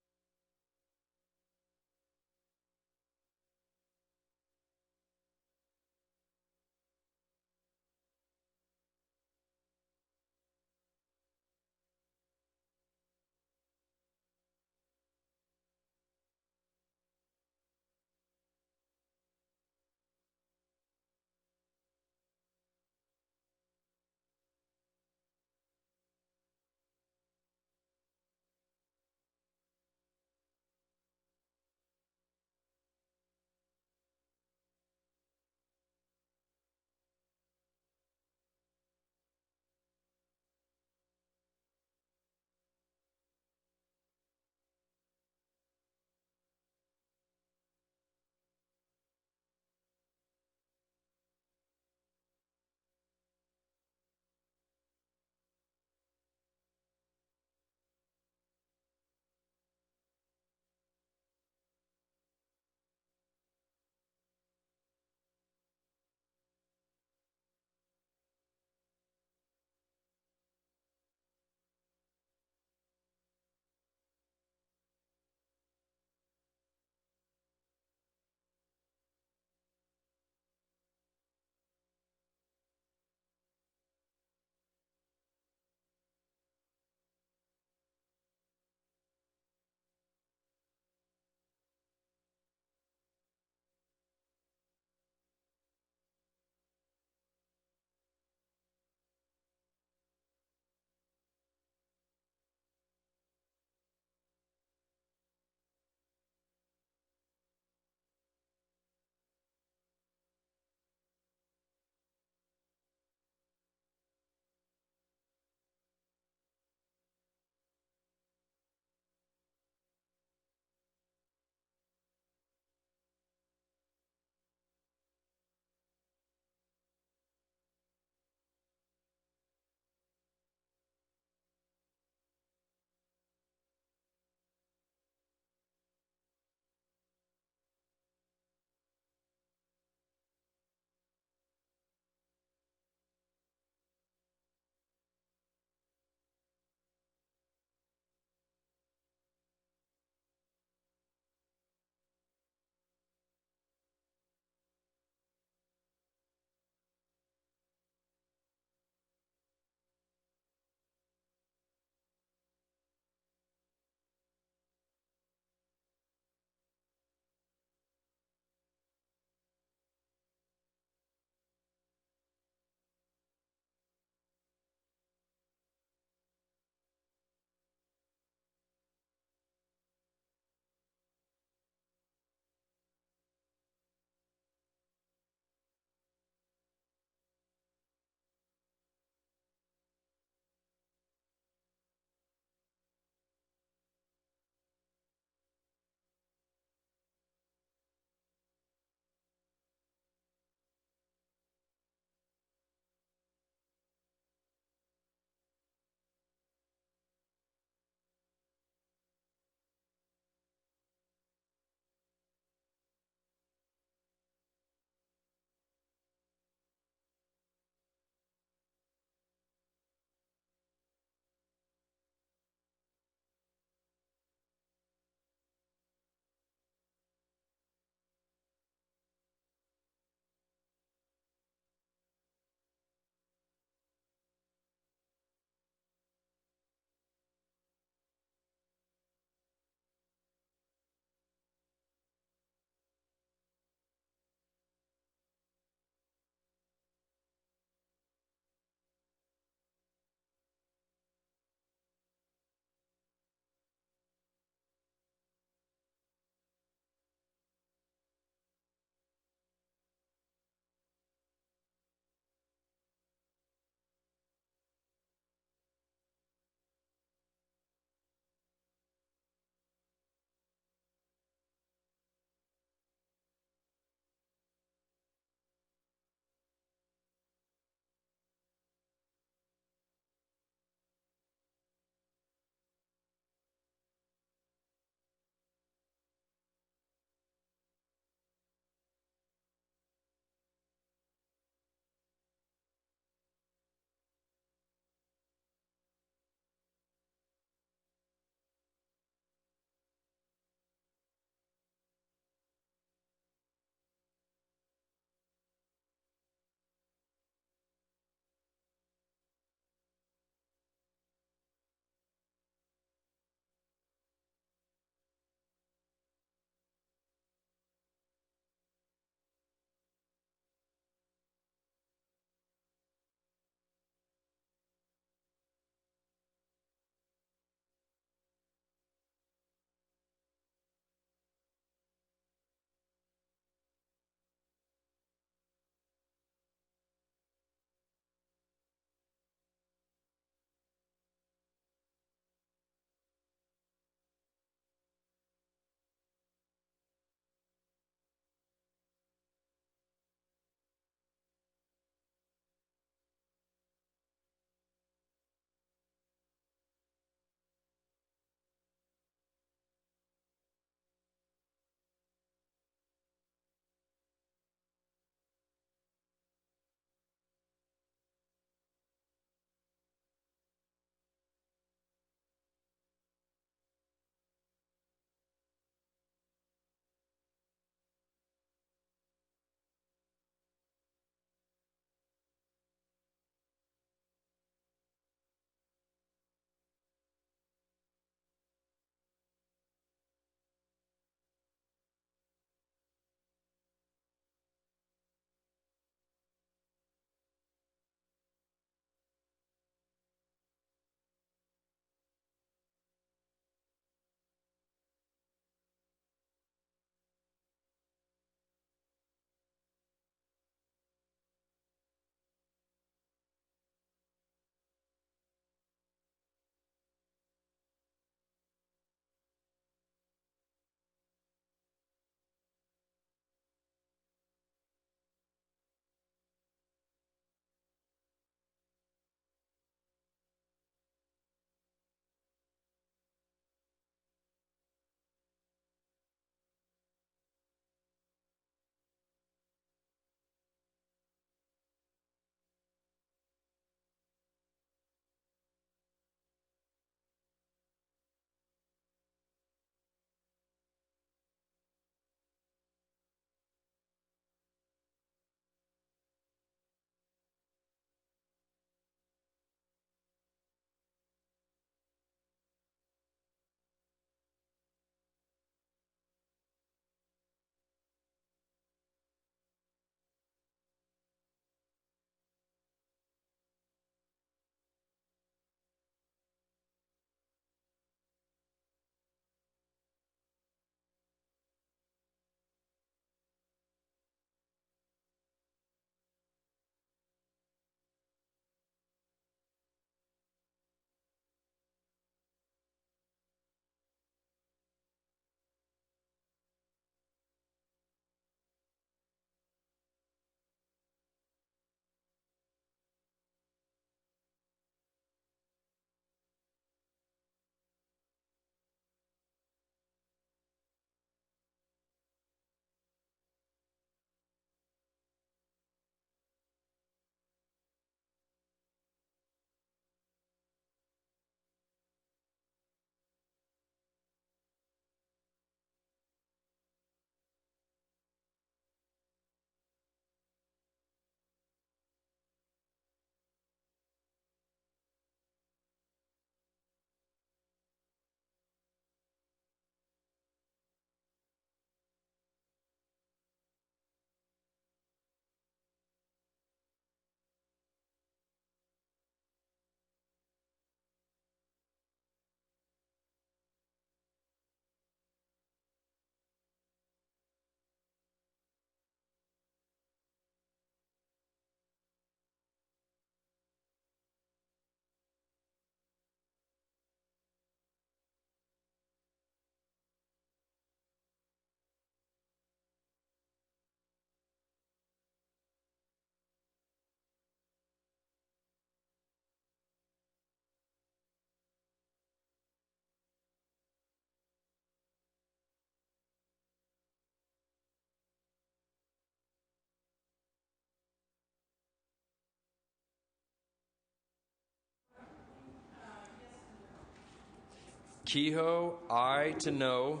Kehoe, I to no.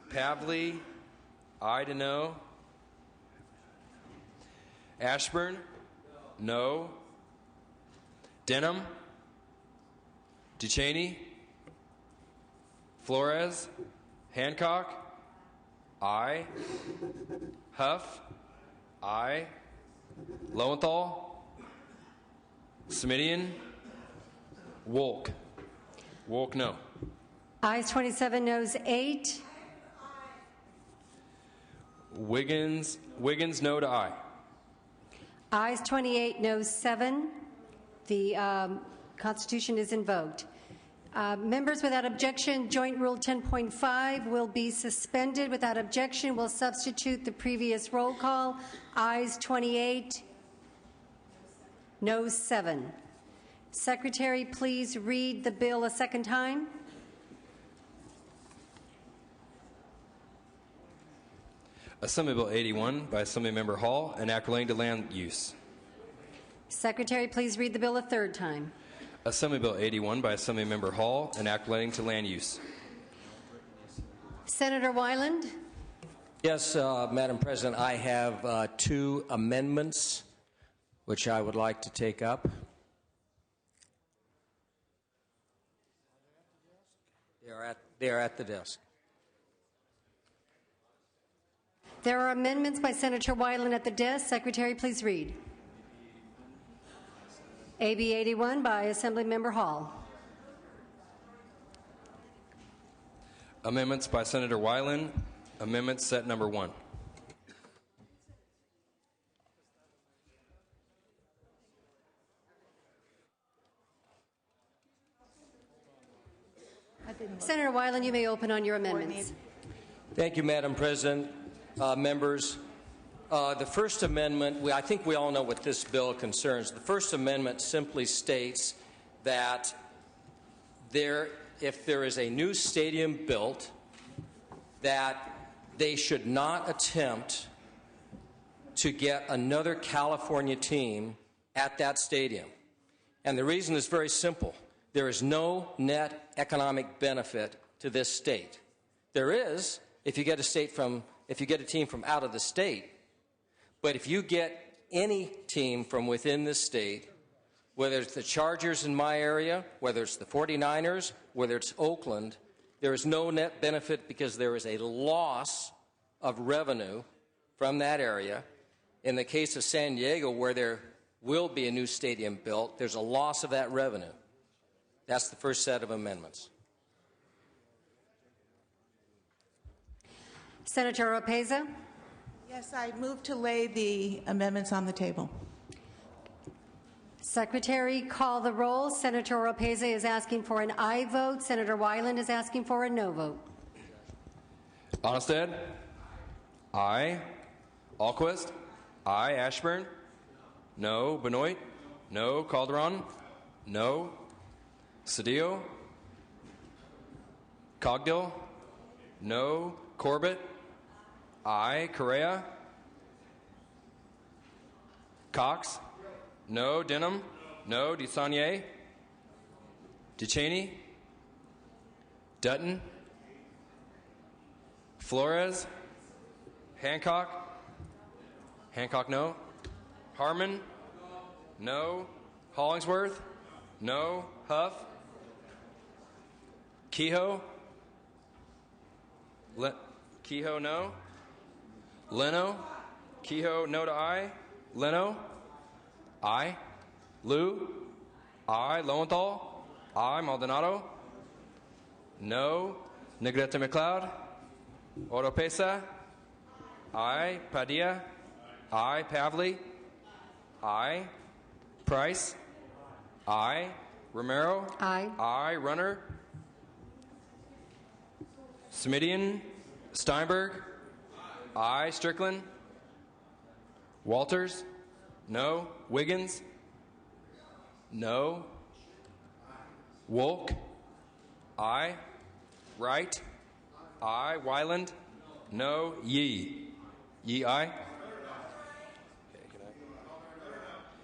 Pavley, I to no. Ashburn, no. Denham, DeCheney, Flores, Hancock, aye. Huff, aye. Lowenthal, Smidian, Wolk. Wolk, no. Ayes 27, noes 8. Wiggins, no to aye. Ayes 28, noes 7. The Constitution is invoked. Members, without objection, Joint Rule 10.5 will be suspended. Without objection, we'll substitute the previous roll call. Ayes 28, noes 7. Secretary, please read the bill a second time. Assembly Bill 81 by Assemblymember Hall, an act relating to land use. Secretary, please read the bill a third time. Assembly Bill 81 by Assemblymember Hall, an act relating to land use. Senator Wyland. Yes, Madam President, I have 2 amendments which I would like to take up. They are at the desk. There are amendments by Senator Wyland at the desk. Secretary, please read. AB 81 by Assemblymember Hall. Amendments by Senator Wyland. Amendment set number 1. Senator Wyland, you may open on your amendments. Thank you, Madam President. Members, the First Amendment, I think we all know what this bill concerns. The First Amendment simply states that if there is a new stadium built, that they should not attempt to get another California team at that stadium. And the reason is very simple. There is no net economic benefit to this state. There is if you get a team from out of the state. But if you get any team from within this state, whether it's the Chargers in my area, whether it's the 49ers, whether it's Oakland, there is no net benefit because there is a loss of revenue from that area. In the case of San Diego, where there will be a new stadium built, there's a loss of that revenue. That's the first set of amendments. Senator Oropeza. Yes, I move to lay the amendments on the table. Secretary, call the roll. Senator Oropeza is asking for an aye vote. Senator Wyland is asking for a no vote. Onestad? Aye. Alquist? Aye. Ashburn? No. Benoit? No. Calderon? No. Cedillo? Cogdill? No. Corbett? Aye. Correa? Cox? No. Denham? No. DeSaulnier? DeCheney? Dutton? Flores? Hancock? Hancock, no. Harmon? No. Hollingsworth? No. Huff? Kehoe? Kehoe, no. Leno? Kehoe, no to aye. Leno? Aye. Liu? Aye. Lowenthal? Aye. Maldonado? No. Negrete McLeod? Oropesa? Aye. Padilla? Aye. Pavley? Aye. Price? Aye. Romero? Aye. Aye. Runner? Smidian? Steinberg? Aye. Strickland? Walters? No. Wiggins? No. Wolk? Aye. Wright? Aye. Wyland? No. Yee? Yee, aye.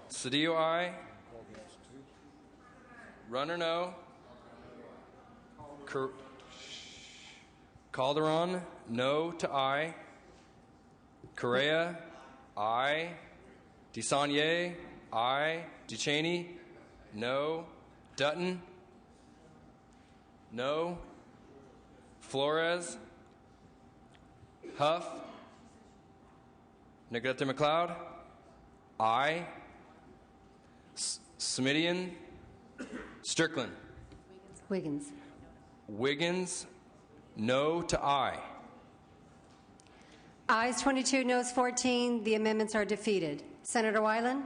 Cedillo, aye. Runner, no. Calderon, no to aye. Correa, aye. DeSaulnier, aye. Duchesne, no. Dutton, no. Flores, Huff, Negrete McLeod, aye. Smidian, Strickland. Wiggins, no to aye. Ayes 22, noes 14. The amendments are defeated. Senator Wyland?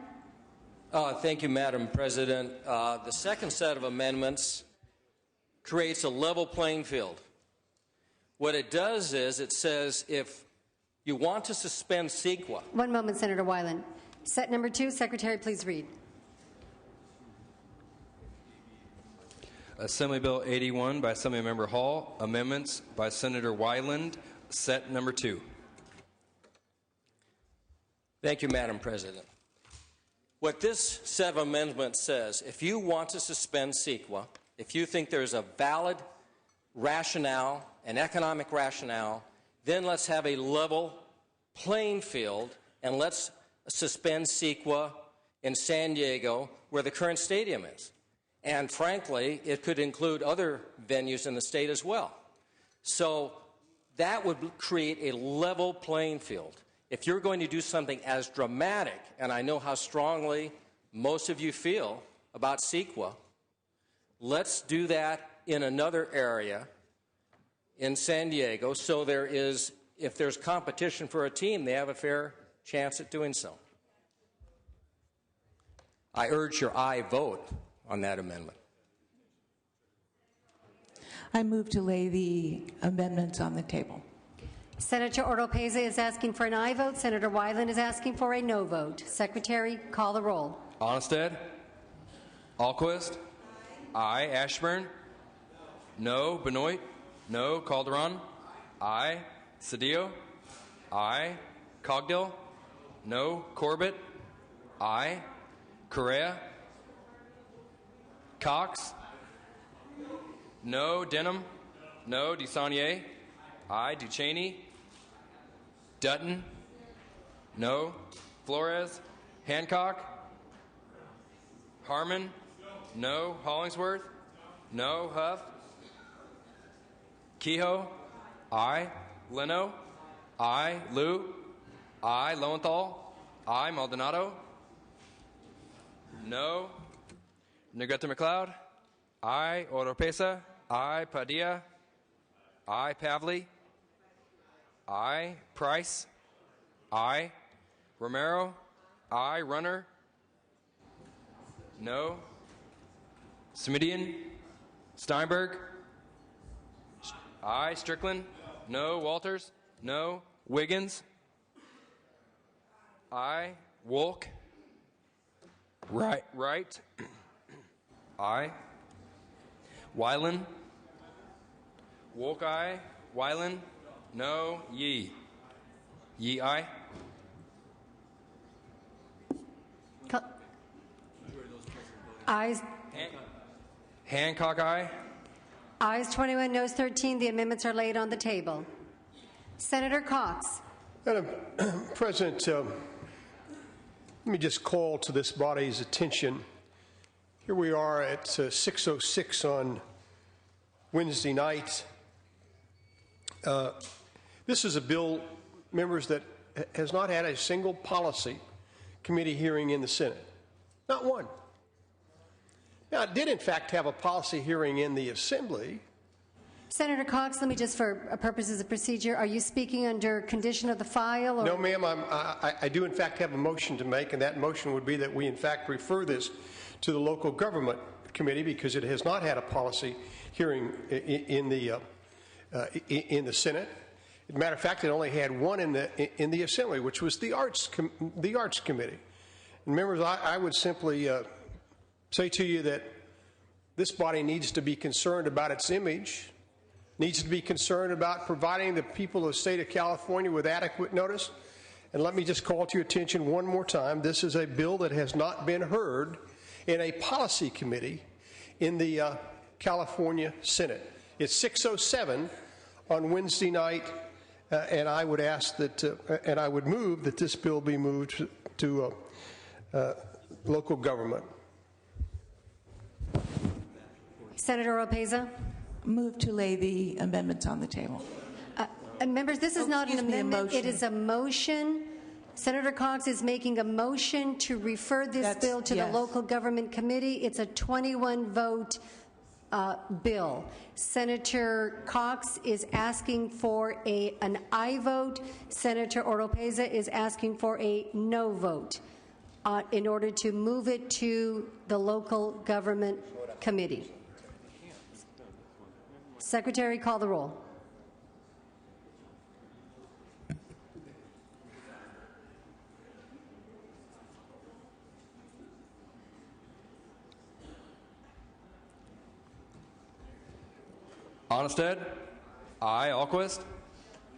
Thank you, Madam President. The second set of amendments creates a level playing field. What it does is it says if you want to suspend CEQA. One moment, Senator Wyland. Set number 2, Secretary, please read. Assembly Bill 81 by Assemblymember Hall. Amendments by Senator Wyland. Set number 2. Thank you, Madam President. What this set of amendments says, if you want to suspend CEQA, if you think there's a valid rationale, an economic rationale, then let's have a level playing field and let's suspend CEQA in San Diego where the current stadium is. And frankly, it could include other venues in the state as well. So that would create a level playing field. If you're going to do something as dramatic, and I know how strongly most of you feel about CEQA, let's do that in another area in San Diego so there is, if there's competition for a team, they have a fair chance at doing so. I urge your aye vote on that amendment. I move to lay the amendments on the table. Senator Oropeza is asking for an aye vote. Senator Wyland is asking for a no vote. Secretary, call the roll. Onnested? Alquist? Aye. Ashburn? No. Benoit? No. Calderon? Aye. Cedillo? Aye. Cogdill? No. Corbett? Aye. Correa? Cox? No. Denham? No. DeSaulnier? Aye. Duchesne? Dutton? No. Flores? Hancock? Harmon? No. Hollingsworth? No. Huff? Kehoe? Aye. Leno? Aye. Liu? Aye. Lowenthal? Aye. Maldonado? No. Negrete McLeod? Aye. Oropesa? Aye. Padilla? Aye. Pavley? Aye. Price? Aye. Romero? Aye. Runner? No. Smidian? Steinberg? Aye. Strickland? No. Walters? No. Wiggins? Aye. Wolk? Right. Aye. Wyland? Wolk, aye. Wyland? No. Yee? Yee, aye. Ayes. Hancock, aye. Ayes 21, noes 13. The amendments are laid on the table. Senator Cox. Madam President, let me just call to this body's attention. Here we are at 6:06 on Wednesday night. This is a bill, members, that has not had a single policy committee hearing in the Senate. Not one. Now, it did, in fact, have a policy hearing in the Assembly. Senator Cox, let me just, for purposes of procedure, are you speaking under condition of the file? Or? No, ma'am. I do, in fact, have a motion to make, and that motion would be that we, in fact, refer this to the Local Government Committee because it has not had a policy hearing in the Senate. As a matter of fact, it only had one in the Assembly, which was the Arts Committee. And members, I would simply say to you that this body needs to be concerned about its image, needs to be concerned about providing the people of the state of California with adequate notice. And let me just call to your attention one more time, this is a bill that has not been heard in a policy committee in the California Senate. It's 6:07 on Wednesday night, and I would ask that, and I would move that this bill be moved to local government. Senator Oropeza. Move to lay the amendments on the table. Members, this is not an excuse me, a amendment. It motion. is a motion. Senator Cox is making a motion to refer this bill to the local government committee. It's a 21-vote bill. Senator Cox is asking for an aye vote. Senator Oropeza is asking for a no vote in order to move it to the local government committee. Secretary, call the roll. Onnested? Aye. Alquist?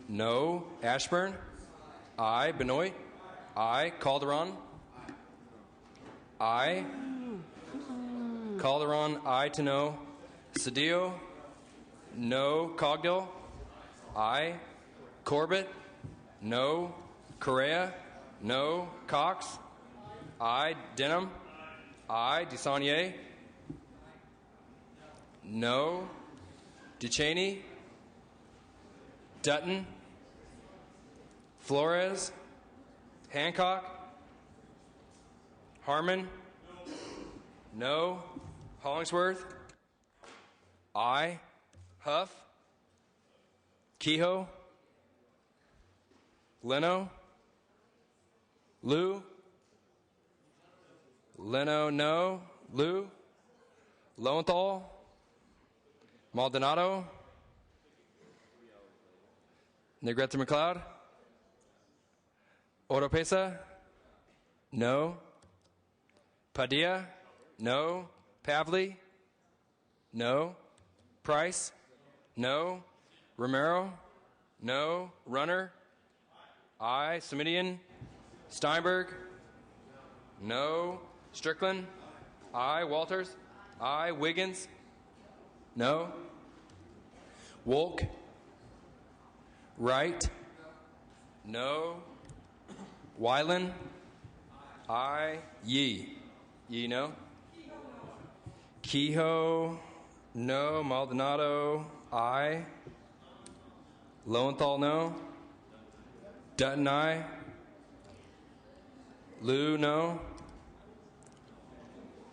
No. Ashburn? Aye. Benoit? Aye. Calderon? Aye. Calderon, aye to no. Cedillo? No. Cogdill? Aye. Corbett? No. Correa? No. Cox? Aye. Denham? Aye. DeSaulnier? No. DeCheney? Dutton? Flores? Hancock? Harmon? No. Hollingsworth? Aye. Huff? Kehoe? Leno? Lou? Leno, no. Lou? Lowenthal? Maldonado? Negrete McLeod? Oropesa? No. Padilla? No. Pavley? No. Price? No. Romero? No. Runner? Aye. Semidian? Steinberg? No. Strickland? Aye. Walters? Aye. Wiggins? No. Wolk? Wright? No. Wyland? Aye. Yee? Yee, no. Kehoe? No. Maldonado? Aye. Lowenthal, no. Dutton, aye. Lou, no.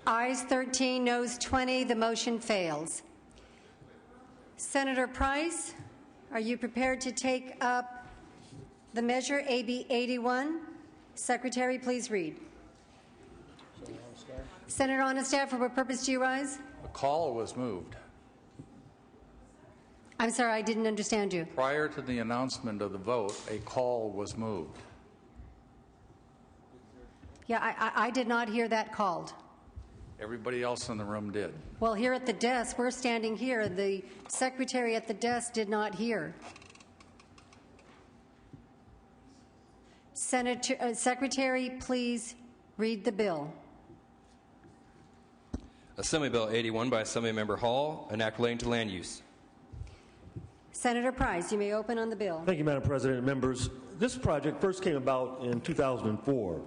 Ayes 13, noes 20. The motion fails. Senator Price, are you prepared to take up the measure AB 81? Secretary, please read. Senator Onnested, for what purpose do you rise? A call was moved. I'm sorry, I didn't understand you. Prior to the announcement of the vote, a call was moved. Yeah, I did not hear that called. Everybody else in the room did. Well, here at the desk, we're standing here. The secretary at the desk did not hear. Secretary, please read the bill. Assembly Bill 81 by Assemblymember Hall, an act relating to land use. Senator Price, you may open on the bill. Thank you, Madam President and members. This project first came about in 2004.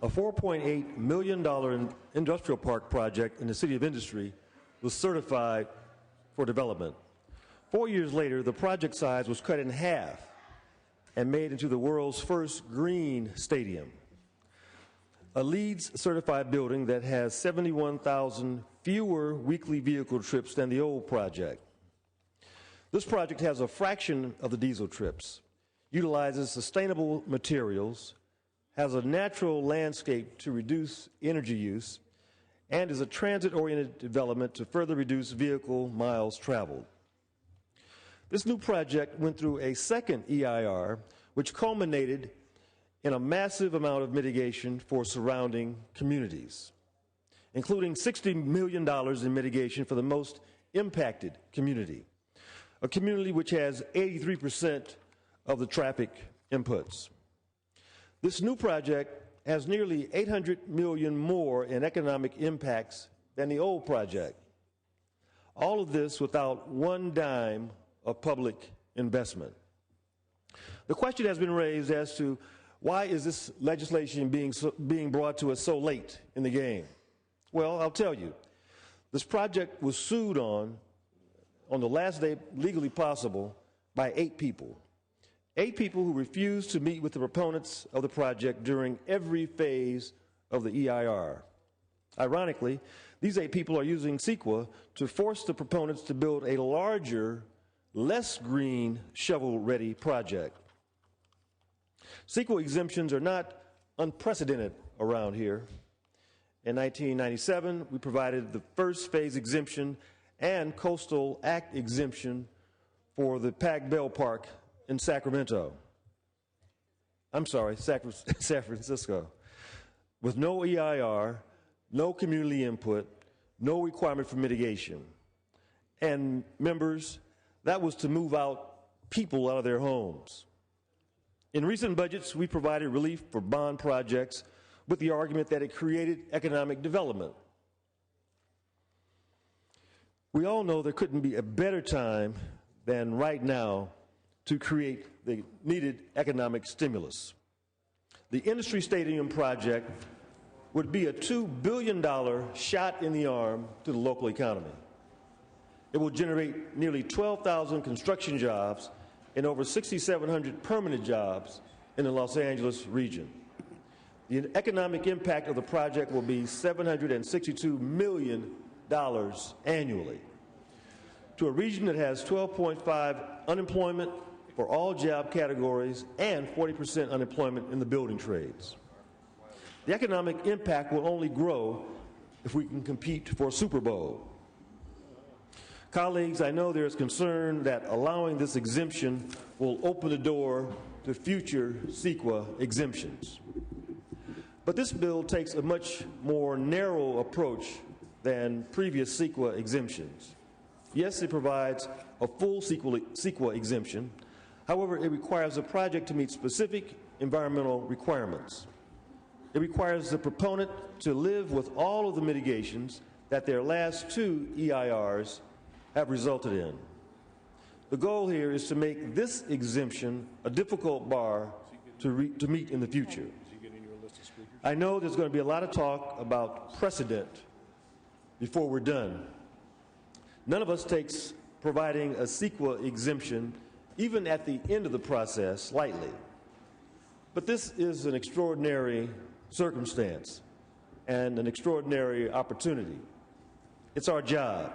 A $4.8 million industrial park project in the City of Industry was certified for development. 4 years later, the project size was cut in half and made into the world's first green stadium, a LEED certified building that has 71,000 fewer weekly vehicle trips than the old project. This project has a fraction of the diesel trips, utilizes sustainable materials, has a natural landscape to reduce energy use, and is a transit-oriented development to further reduce vehicle miles traveled. This new project went through a second EIR, which culminated in a massive amount of mitigation for surrounding communities, including $60 million in mitigation for the most impacted community, a community which has 83% of the traffic inputs. This new project has nearly $800 million more in economic impacts than the old project. All of this without one dime of public investment. The question has been raised as to why is this legislation being brought to us so late in the game? Well, I'll tell you. This project was sued on the last day legally possible by 8 people. 8 people who refused to meet with the proponents of the project during every phase of the EIR. Ironically, these 8 people are using CEQA to force the proponents to build a larger, less green, shovel-ready project. CEQA exemptions are not unprecedented around here. In 1997, we provided the first phase exemption and Coastal Act exemption for the Pac Bell Park in Sacramento. I'm sorry, San Francisco. With no EIR, no community input, no requirement for mitigation. And members, that was to move out people out of their homes. In recent budgets, we provided relief for bond projects with the argument that it created economic development. We all know there couldn't be a better time than right now to create the needed economic stimulus. The Industry Stadium project would be a $2 billion shot in the arm to the local economy. It will generate nearly 12,000 construction jobs and over 6,700 permanent jobs in the Los Angeles region. The economic impact of the project will be $762 million annually. To a region that has 12.5% unemployment for all job categories and 40% unemployment in the building trades. The economic impact will only grow if we can compete for a Super Bowl. Colleagues, I know there is concern that allowing this exemption will open the door to future CEQA exemptions. But this bill takes a much more narrow approach than previous CEQA exemptions. Yes, it provides a full CEQA exemption. However, it requires a project to meet specific environmental requirements. It requires the proponent to live with all of the mitigations that their last 2 EIRs have resulted in. The goal here is to make this exemption a difficult bar to meet in the future. I know there's going to be a lot of talk about precedent before we're done. None of us takes providing a CEQA exemption, even at the end of the process, lightly. But this is an extraordinary circumstance and an extraordinary opportunity. It's our job.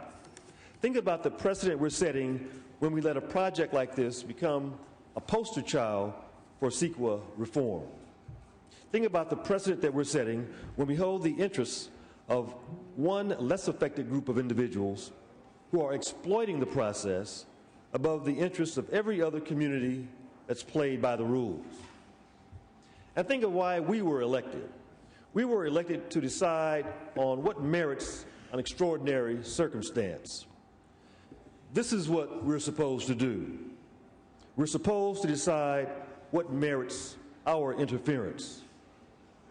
Think about the precedent we're setting when we let a project like this become a poster child for CEQA reform. Think about the precedent that we're setting when we hold the interests of one less affected group of individuals who are exploiting the process above the interests of every other community that's played by the rules. And think of why we were elected. We were elected to decide on what merits an extraordinary circumstance. This is what we're supposed to do. We're supposed to decide what merits our interference.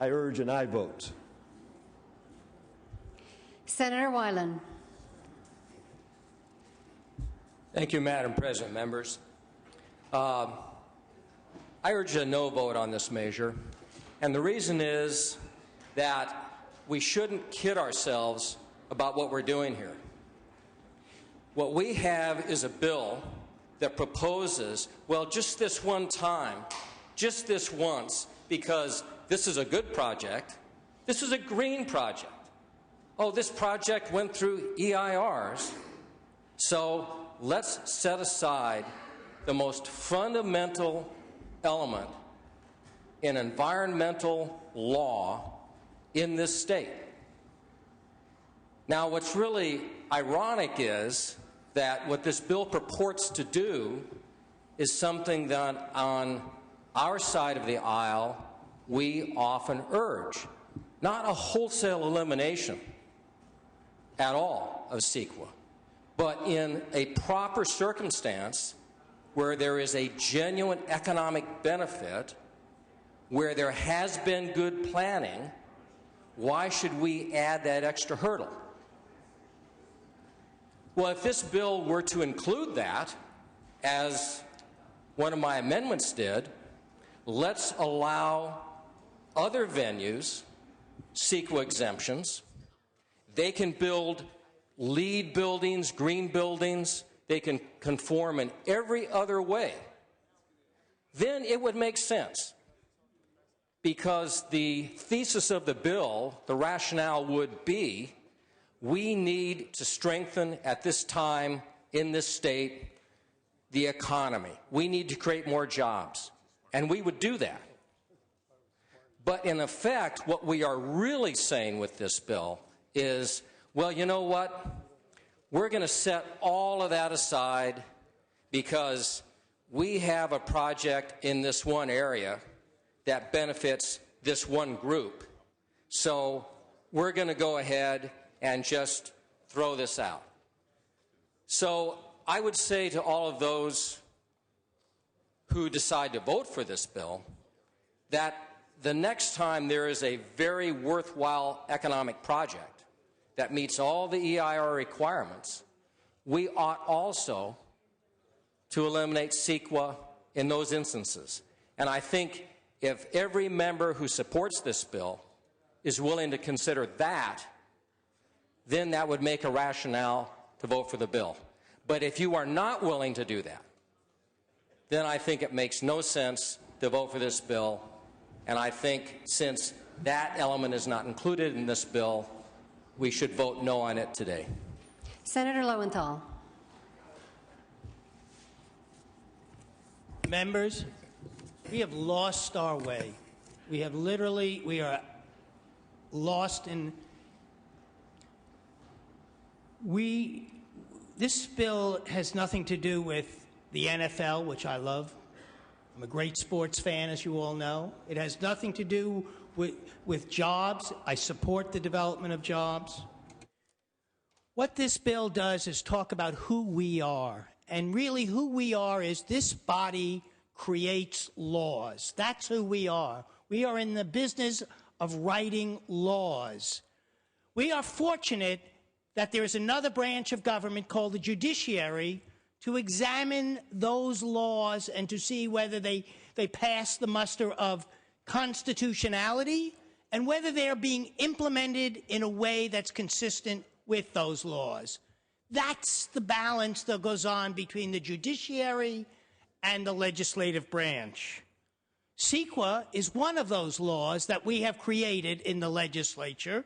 I urge an aye vote. Senator Wyland. Thank you, Madam President. Members, I urge a no vote on this measure, and the reason is that we shouldn't kid ourselves about what we're doing here. What we have is a bill that proposes, well, just this one time, just this once, because this is a good project, this is a green project. Oh, this project went through EIRs, so let's set aside the most fundamental element in environmental law in this state. Now, what's really ironic is that what this bill purports to do is something that on our side of the aisle we often urge, not a wholesale elimination at all of CEQA, but in a proper circumstance where there is a genuine economic benefit, where there has been good planning. Why should we add that extra hurdle? Well, if this bill were to include that, as one of my amendments did, let's allow other venues CEQA exemptions. They can build LEED buildings, green buildings. They can conform in every other way. Then it would make sense, because the thesis of the bill, the rationale would be, we need to strengthen at this time in this state the economy. We need to create more jobs, and we would do that. But in effect, what we are really saying with this bill is, well, you know what? We're going to set all of that aside because we have a project in this one area that benefits this one group. So we're going to go ahead and just throw this out. So I would say to all of those who decide to vote for this bill that the next time there is a very worthwhile economic project that meets all the EIR requirements, we ought also to eliminate CEQA in those instances. And I think if every member who supports this bill is willing to consider that, then that would make a rationale to vote for the bill. But if you are not willing to do that, then I think it makes no sense to vote for this bill. And I think since that element is not included in this bill, we should vote no on it today. Senator Lowenthal. Members, we have lost our way. We are lost in... This bill has nothing to do with the NFL, which I love. I'm a great sports fan, as you all know. It has nothing to do with jobs. I support the development of jobs. What this bill does is talk about who we are. And really who we are is this body creates laws. That's who we are. We are in the business of writing laws. We are fortunate that there is another branch of government called the judiciary to examine those laws and to see whether they pass the muster of constitutionality and whether they are being implemented in a way that's consistent with those laws. That's the balance that goes on between the judiciary and the legislative branch. CEQA is one of those laws that we have created in the legislature,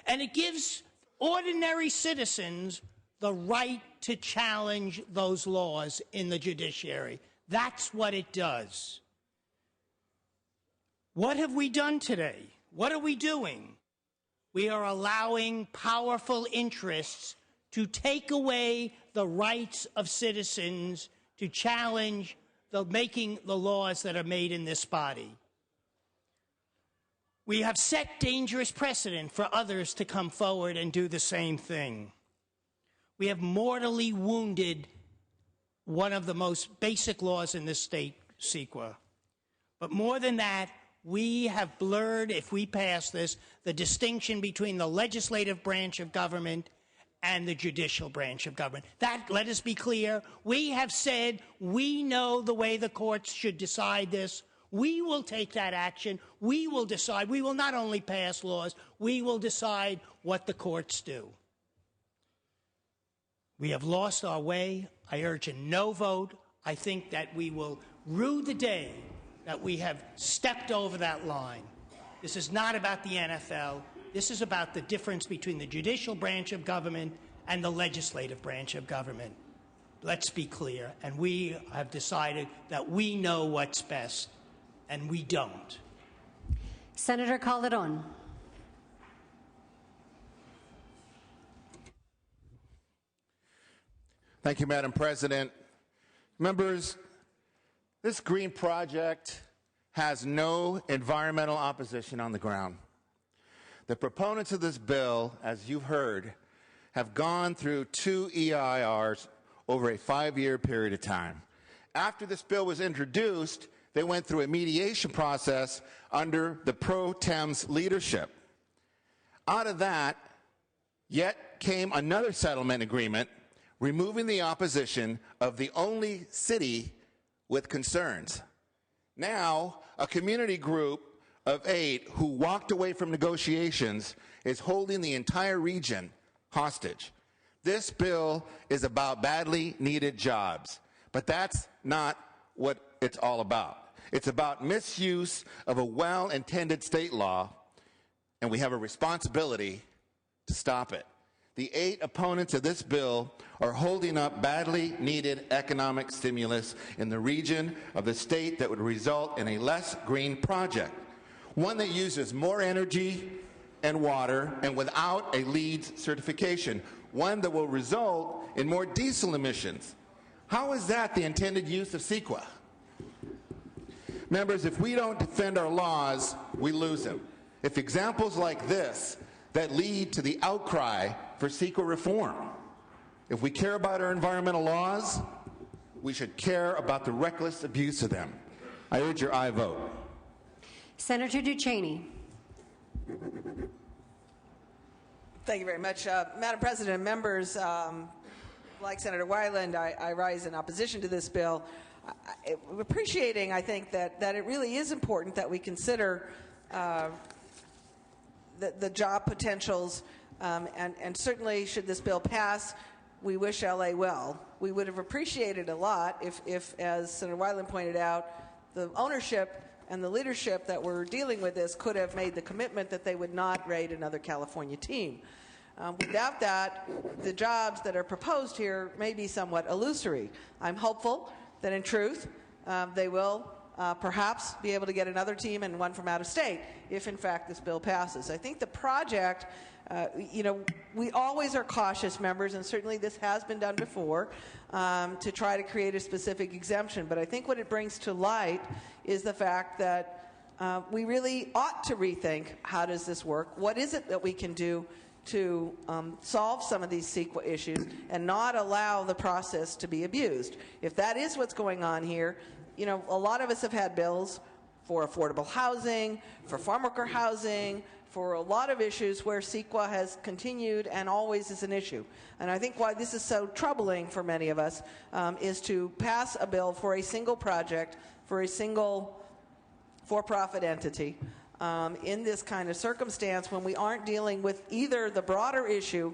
and it gives ordinary citizens the right to challenge those laws in the judiciary. That's what it does. What have we done today? What are we doing? We are allowing powerful interests to take away the rights of citizens to challenge making the laws that are made in this body. We have set dangerous precedent for others to come forward and do the same thing. We have mortally wounded one of the most basic laws in this state, CEQA. But more than that, we have blurred, if we pass this, the distinction between the legislative branch of government and the judicial branch of government. That, let us be clear, we have said we know the way the courts should decide this. We will take that action. We will decide. We will not only pass laws, we will decide what the courts do. We have lost our way. I urge a no vote. I think that we will rue the day that we have stepped over that line. This is not about the NFL. This is about the difference between the judicial branch of government and the legislative branch of government. Let's be clear. And we have decided that we know what's best, and we don't. Senator Calderon. Thank you, Madam President. Members, this green project has no environmental opposition on the ground. The proponents of this bill, as you've heard, have gone through 2 EIRs over a 5-year period of time. After this bill was introduced, they went through a mediation process under the pro tem's leadership. Out of that, yet came another settlement agreement removing the opposition of the only city with concerns. Now, a community group of 8 who walked away from negotiations is holding the entire region hostage. This bill is about badly needed jobs, but that's not what it's all about. It's about misuse of a well-intended state law, and we have a responsibility to stop it. The 8 opponents of this bill are holding up badly needed economic stimulus in the region of the state that would result in a less green project, one that uses more energy and water and without a LEED certification, one that will result in more diesel emissions. How is that the intended use of CEQA? Members, if we don't defend our laws, we lose them. If examples like this that lead to the outcry for CEQA reform, if we care about our environmental laws, we should care about the reckless abuse of them. I urge your aye vote. Senator Duchesne. Thank you very much. Madam President and members, like Senator Wyland, I rise in opposition to this bill. Appreciating, I think, that it really is important that we consider the job potentials, and certainly should this bill pass, we wish LA well. We would have appreciated a lot if, as Senator Wyland pointed out, the ownership and the leadership that were dealing with this could have made the commitment that they would not raid another California team. Without that, the jobs that are proposed here may be somewhat illusory. I'm hopeful that in truth they will perhaps be able to get another team and one from out of state if in fact this bill passes. I think the project, we always are cautious, members, and certainly this has been done before, to try to create a specific exemption. But I think what it brings to light is the fact that we really ought to rethink how does this work, what is it that we can do to solve some of these CEQA issues and not allow the process to be abused. If that is what's going on here, a lot of us have had bills for affordable housing, for farm worker housing, for a lot of issues where CEQA has continued and always is an issue. And I think why this is so troubling for many of us is to pass a bill for a single project, for a single for-profit entity, in this kind of circumstance when we aren't dealing with either the broader issue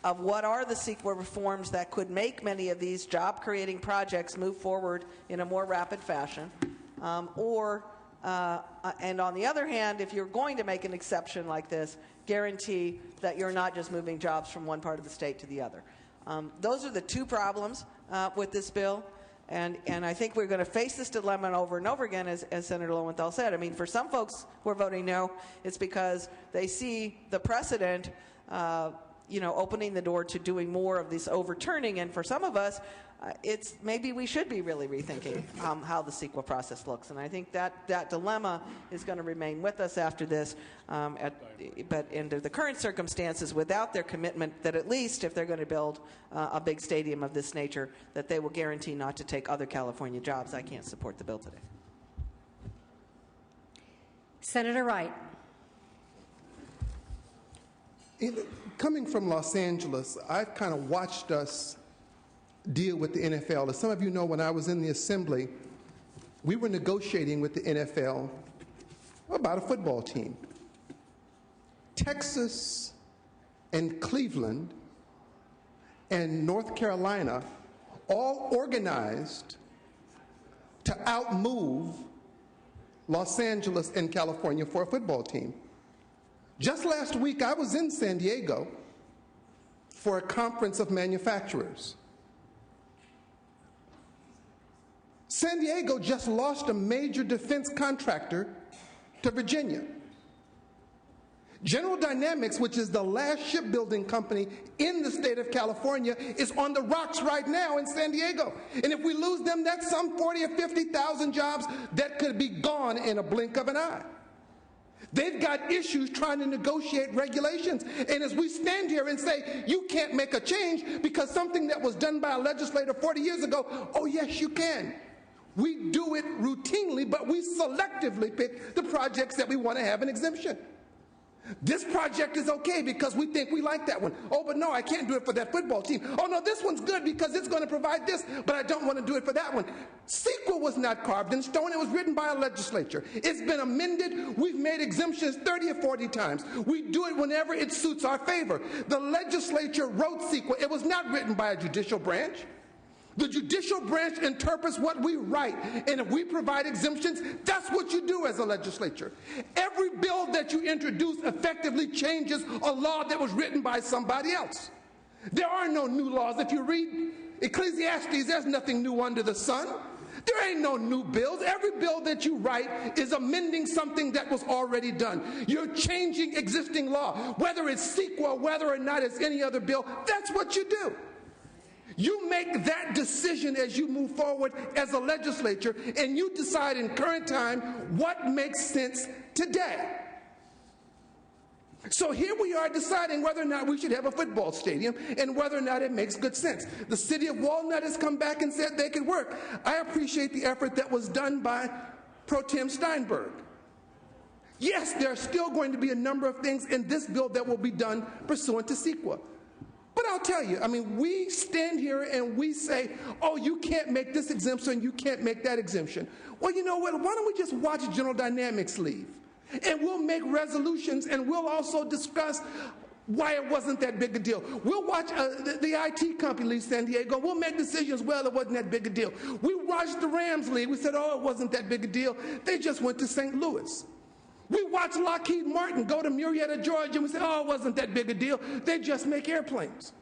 of what are the CEQA reforms that could make many of these job-creating projects move forward in a more rapid fashion, and on the other hand, if you're going to make an exception like this, guarantee that you're not just moving jobs from one part of the state to the other. Those are the two problems with this bill. And I think we're going to face this dilemma over and over again, as Senator Lowenthal said. I mean, for some folks who are voting no, it's because they see the precedent, opening the door to doing more of this overturning. And for some of us, it's maybe we should be really rethinking how the CEQA process looks. And I think that dilemma is going to remain with us after this. But under the current circumstances, without their commitment that at least if they're going to build a big stadium of this nature, that they will guarantee not to take other California jobs, I can't support the bill today. Senator Wright. Coming from Los Angeles, I've kind of watched us deal with the NFL. As some of you know, when I was in the Assembly, we were negotiating with the NFL about a football team. Texas and Cleveland and North Carolina all organized to outmove Los Angeles and California for a football team. Just last week, I was in San Diego for a conference of manufacturers. San Diego just lost a major defense contractor to Virginia. General Dynamics, which is the last shipbuilding company in the state of California, is on the rocks right now in San Diego. And if we lose them, that's some 40 or 50,000 jobs that could be gone in a blink of an eye. They've got issues trying to negotiate regulations. And as we stand here and say, you can't make a change because something that was done by a legislator 40 years ago, oh yes, you can. We do it routinely, but we selectively pick the projects that we want to have an exemption. This project is okay because we think we like that one. Oh, but no, I can't do it for that football team. Oh, no, this one's good because it's going to provide this, but I don't want to do it for that one. CEQA was not carved in stone. It was written by a legislature. It's been amended. We've made exemptions 30 or 40 times. We do it whenever it suits our favor. The legislature wrote CEQA. It was not written by a judicial branch. The judicial branch interprets what we write, and if we provide exemptions, that's what you do as a legislature. Every bill that you introduce effectively changes a law that was written by somebody else. There are no new laws. If you read Ecclesiastes, there's nothing new under the sun. There ain't no new bills. Every bill that you write is amending something that was already done. You're changing existing law. Whether it's CEQA, whether or not it's any other bill, that's what you do. You make that decision as you move forward as a legislature, and you decide in current time what makes sense today. So here we are deciding whether or not we should have a football stadium and whether or not it makes good sense. The city of Walnut has come back and said they could work. I appreciate the effort that was done by Pro Tem Steinberg. Yes, there are still going to be a number of things in this bill that will be done pursuant to CEQA. But I'll tell you, I mean, we stand here and we say, oh, you can't make this exemption, you can't make that exemption. Well, you know what? Why don't we just watch General Dynamics leave? And we'll make resolutions, and we'll also discuss why it wasn't that big a deal. We'll watch the IT company leave San Diego. We'll make decisions, well, it wasn't that big a deal. We watched the Rams leave. We said, oh, it wasn't that big a deal. They just went to St. Louis. We watched Lockheed Martin go to Marietta, Georgia, and we said, oh, it wasn't that big a deal. They just make airplanes.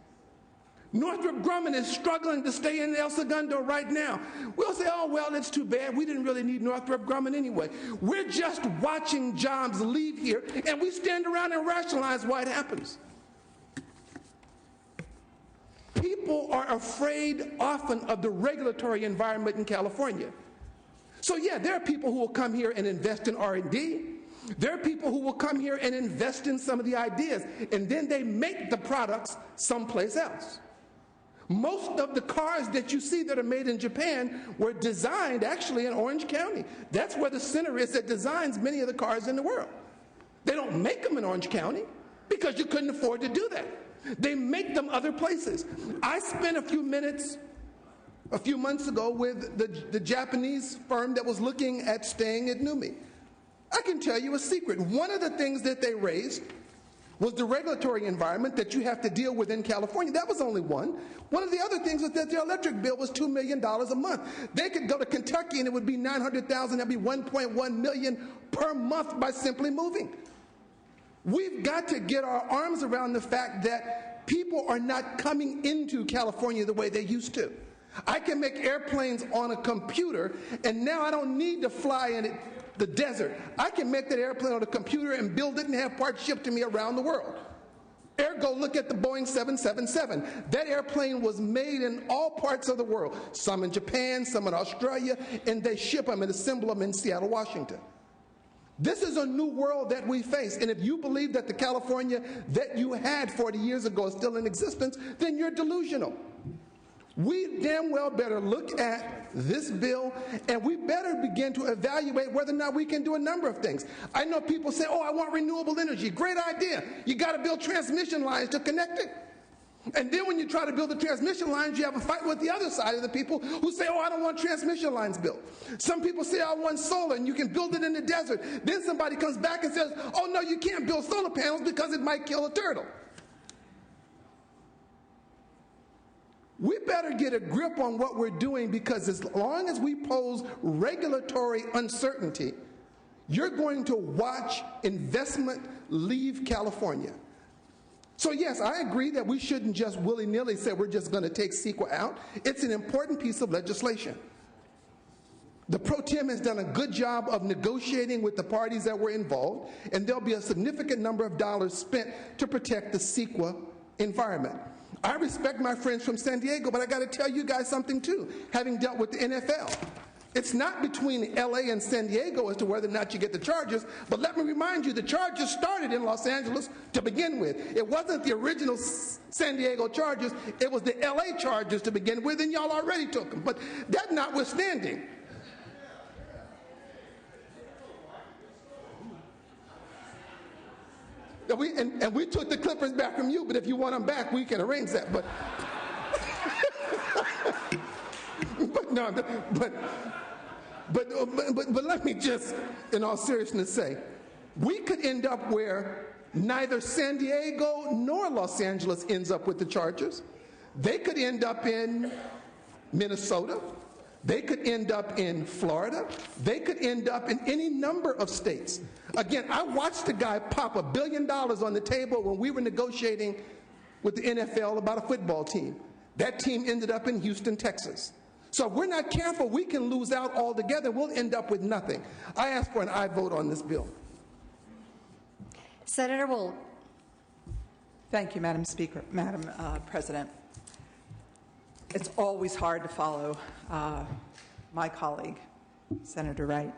Northrop Grumman is struggling to stay in El Segundo right now. We'll say, oh, well, it's too bad. We didn't really need Northrop Grumman anyway. We're just watching jobs leave here, and we stand around and rationalize why it happens. People are afraid often of the regulatory environment in California. So, yeah, there are people who will come here and invest in R&D. There are people who will come here and invest in some of the ideas, and then they make the products someplace else. Most of the cars that you see that are made in Japan were designed actually in Orange County. That's where the center is that designs many of the cars in the world. They don't make them in Orange County because you couldn't afford to do that. They make them other places. I spent a few minutes a few months ago with the Japanese firm that was looking at staying at NUMMI. I can tell you a secret. One of the things that they raised was the regulatory environment that you have to deal with in California. That was only one. One of the other things was that their electric bill was $2 million a month. They could go to Kentucky and it would be $900,000. That'd be $1.1 million per month by simply moving. We've got to get our arms around the fact that people are not coming into California the way they used to. I can make airplanes on a computer, and now I don't need to fly in the desert. I can make that airplane on a computer and build it and have parts shipped to me around the world. Ergo, look at the Boeing 777. That airplane was made in all parts of the world, some in Japan, some in Australia, and they ship them and assemble them in Seattle, Washington. This is a new world that we face, and if you believe that the California that you had 40 years ago is still in existence, then you're delusional. We damn well better look at this bill, and we better begin to evaluate whether or not we can do a number of things. I know people say, oh, I want renewable energy. Great idea. You got to build transmission lines to connect it. And then when you try to build the transmission lines, you have a fight with the other side of the people who say, oh, I don't want transmission lines built. Some people say, I want solar, and you can build it in the desert. Then somebody comes back and says, oh, no, you can't build solar panels because it might kill a turtle. We better get a grip on what we're doing, because as long as we pose regulatory uncertainty, you're going to watch investment leave California. So yes, I agree that we shouldn't just willy-nilly say we're just going to take CEQA out. It's an important piece of legislation. The Pro Tem has done a good job of negotiating with the parties that were involved, and there'll be a significant number of dollars spent to protect the CEQA environment. I respect my friends from San Diego, but I got to tell you guys something too, having dealt with the NFL. It's not between LA and San Diego as to whether or not you get the Chargers, but let me remind you, the Chargers started in Los Angeles to begin with. It wasn't the original San Diego Chargers, it was the LA Chargers to begin with, and y'all already took them. But that notwithstanding, And we took the clippers back from you, but if you want them back, we can arrange that. But, but let me just, in all seriousness, say, we could end up where neither San Diego nor Los Angeles ends up with the Chargers. They could end up in Minnesota. They could end up in Florida. They could end up in any number of states. Again, I watched a guy pop $1 billion on the table when we were negotiating with the NFL about a football team. That team ended up in Houston, Texas. So if we're not careful, we can lose out altogether. We'll end up with nothing. I ask for an aye vote on this bill. Senator Wool. Thank you, Madam Speaker, Madam President. It's always hard to follow my colleague, Senator Wright.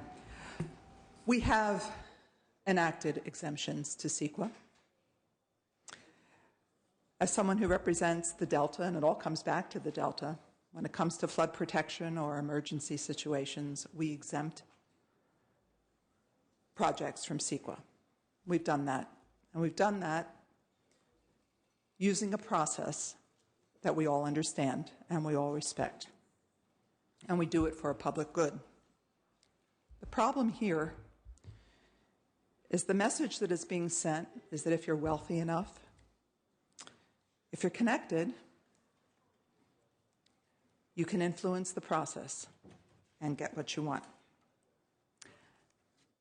We have enacted exemptions to CEQA. As someone who represents the Delta, and it all comes back to the Delta, when it comes to flood protection or emergency situations, we exempt projects from CEQA. We've done that, and we've done that using a process that we all understand and we all respect. And we do it for a public good. The problem here is the message that is being sent is that if you're wealthy enough, if you're connected, you can influence the process and get what you want.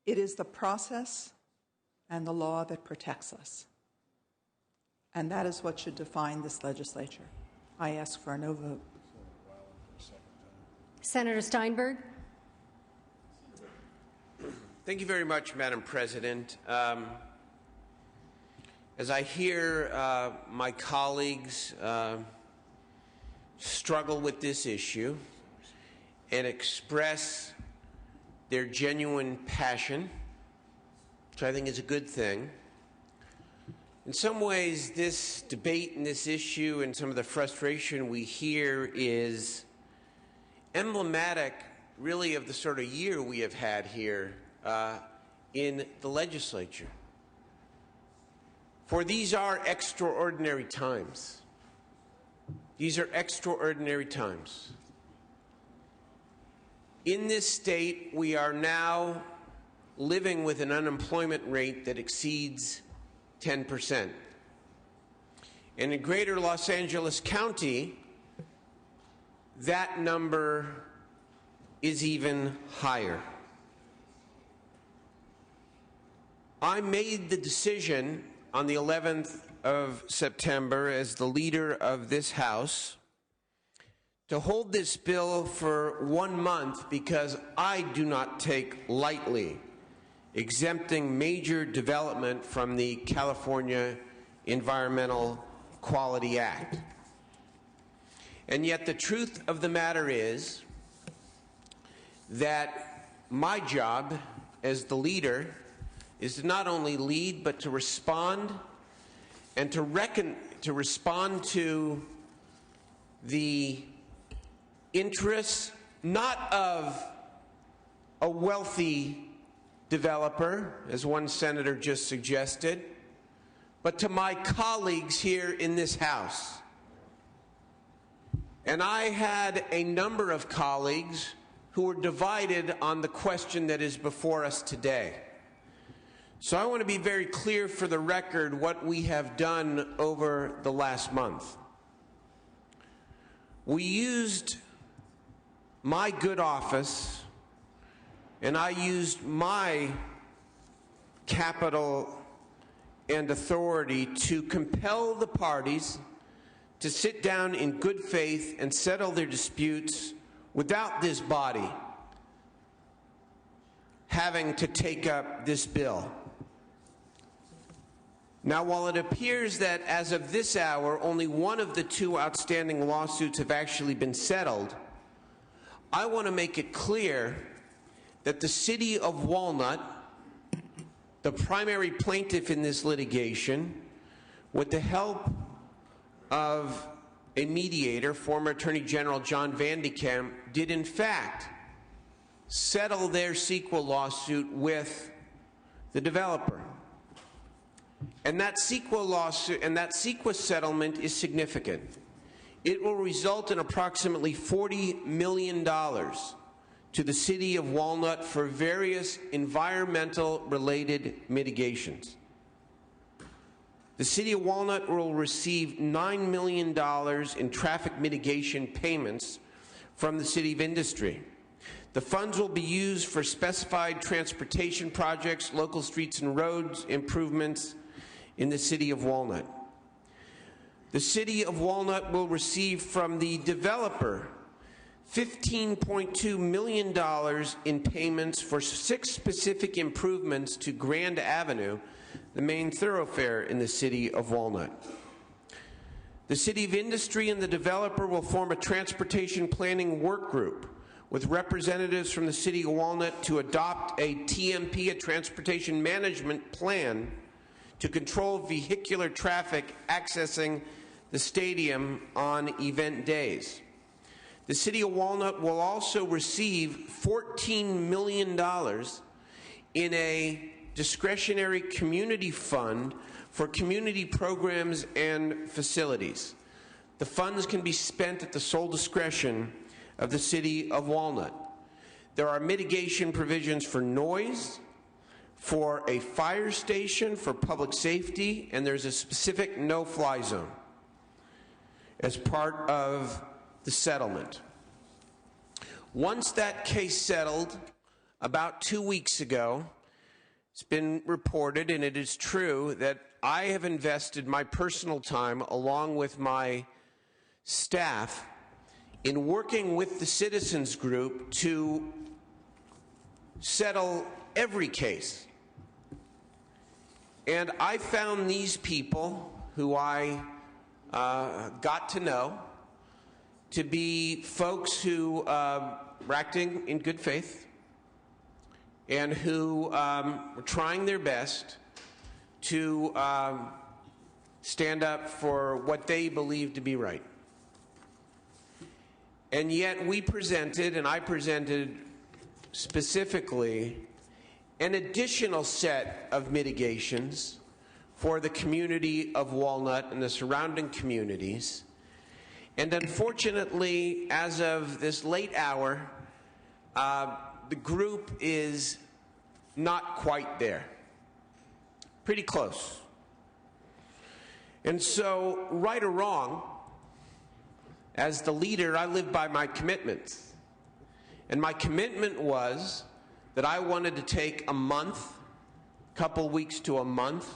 It is the process and the law that protects us. And that is what should define this legislature. I ask for a no vote. Senator Steinberg. Thank you very much, Madam President. As I hear my colleagues struggle with this issue and express their genuine passion, which I think is a good thing, in some ways, this debate and this issue and some of the frustration we hear is emblematic, really, of the sort of year we have had here in the legislature. For these are extraordinary times. These are extraordinary times. In this state, we are now living with an unemployment rate that exceeds 10%. And in greater Los Angeles County, that number is even higher. I made the decision on the 11th of September as the leader of this House to hold this bill for 1 month because I do not take lightly exempting major development from the California Environmental Quality Act. And yet the truth of the matter is that my job as the leader is to not only lead but to respond and to respond to the interests not of a wealthy developer, as one senator just suggested, but to my colleagues here in this House. And I had a number of colleagues who were divided on the question that is before us today. So I want to be very clear for the record what we have done over the last month. We used my good office, and I used my capital and authority to compel the parties to sit down in good faith and settle their disputes without this body having to take up this bill. Now, while it appears that as of this hour, only one of the two outstanding lawsuits have actually been settled, I want to make it clear that the City of Walnut, the primary plaintiff in this litigation, with the help of a mediator, former Attorney General John Van de Kamp, did in fact settle their CEQA lawsuit with the developer. And that CEQA lawsuit and that CEQA settlement is significant. It will result in approximately $40 million to the city of Walnut for various environmental-related mitigations. The city of Walnut will receive $9 million in traffic mitigation payments from the City of Industry. The funds will be used for specified transportation projects, local streets and roads improvements in the city of Walnut. The city of Walnut will receive from the developer $15.2 million in payments for 6 specific improvements to Grand Avenue, the main thoroughfare in the city of Walnut. The City of Industry and the developer will form a transportation planning work group with representatives from the city of Walnut to adopt a TMP, a transportation management plan, to control vehicular traffic accessing the stadium on event days. The city of Walnut will also receive $14 million in a discretionary community fund for community programs and facilities. The funds can be spent at the sole discretion of the city of Walnut. There are mitigation provisions for noise, for a fire station, for public safety, and there's a specific no-fly zone as part of the settlement. Once that case settled, about 2 weeks ago, it's been reported, and it is true, that I have invested my personal time, along with my staff, in working with the citizens group to settle every case. And I found these people, who I got to know, to be folks who were acting in good faith and who were trying their best to stand up for what they believed to be right. And yet we presented, and I presented specifically, an additional set of mitigations for the community of Walnut and the surrounding communities. And unfortunately, as of this late hour, the group is not quite there. Pretty close. And so, right or wrong, as the leader, I live by my commitments. And my commitment was that I wanted to take a month, couple weeks to a month,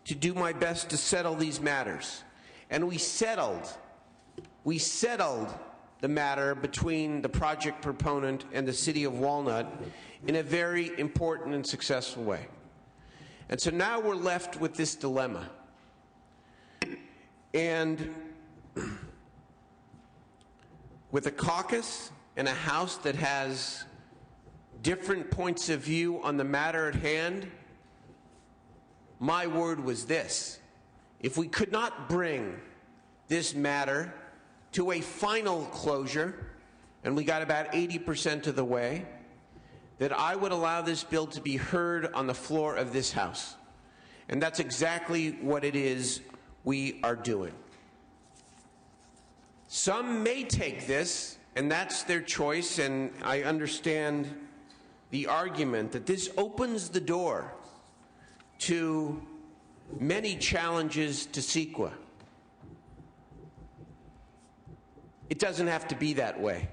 to do my best to settle these matters. And we settled the matter between the project proponent and the city of Walnut in a very important and successful way. And so now we're left with this dilemma. And with a caucus and a House that has different points of view on the matter at hand, my word was this: if we could not bring this matter to a final closure, and we got about 80% of the way, that I would allow this bill to be heard on the floor of this House. And that's exactly what it is we are doing. Some may take this, and that's their choice, and I understand the argument that this opens the door to many challenges to CEQA. It doesn't have to be that way,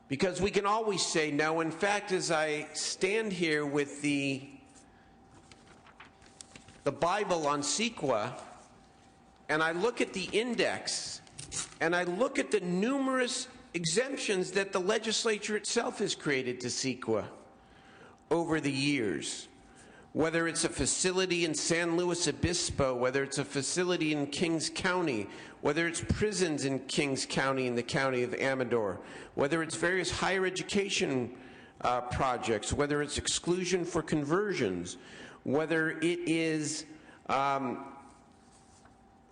because we can always say no. In fact, as I stand here with the Bible on CEQA, and I look at the index, and I look at the numerous exemptions that the legislature itself has created to CEQA over the years, whether it's a facility in San Luis Obispo, whether it's a facility in Kings County, whether it's prisons in Kings County in the county of Amador, whether it's various higher education projects, whether it's exclusion for conversions, whether it is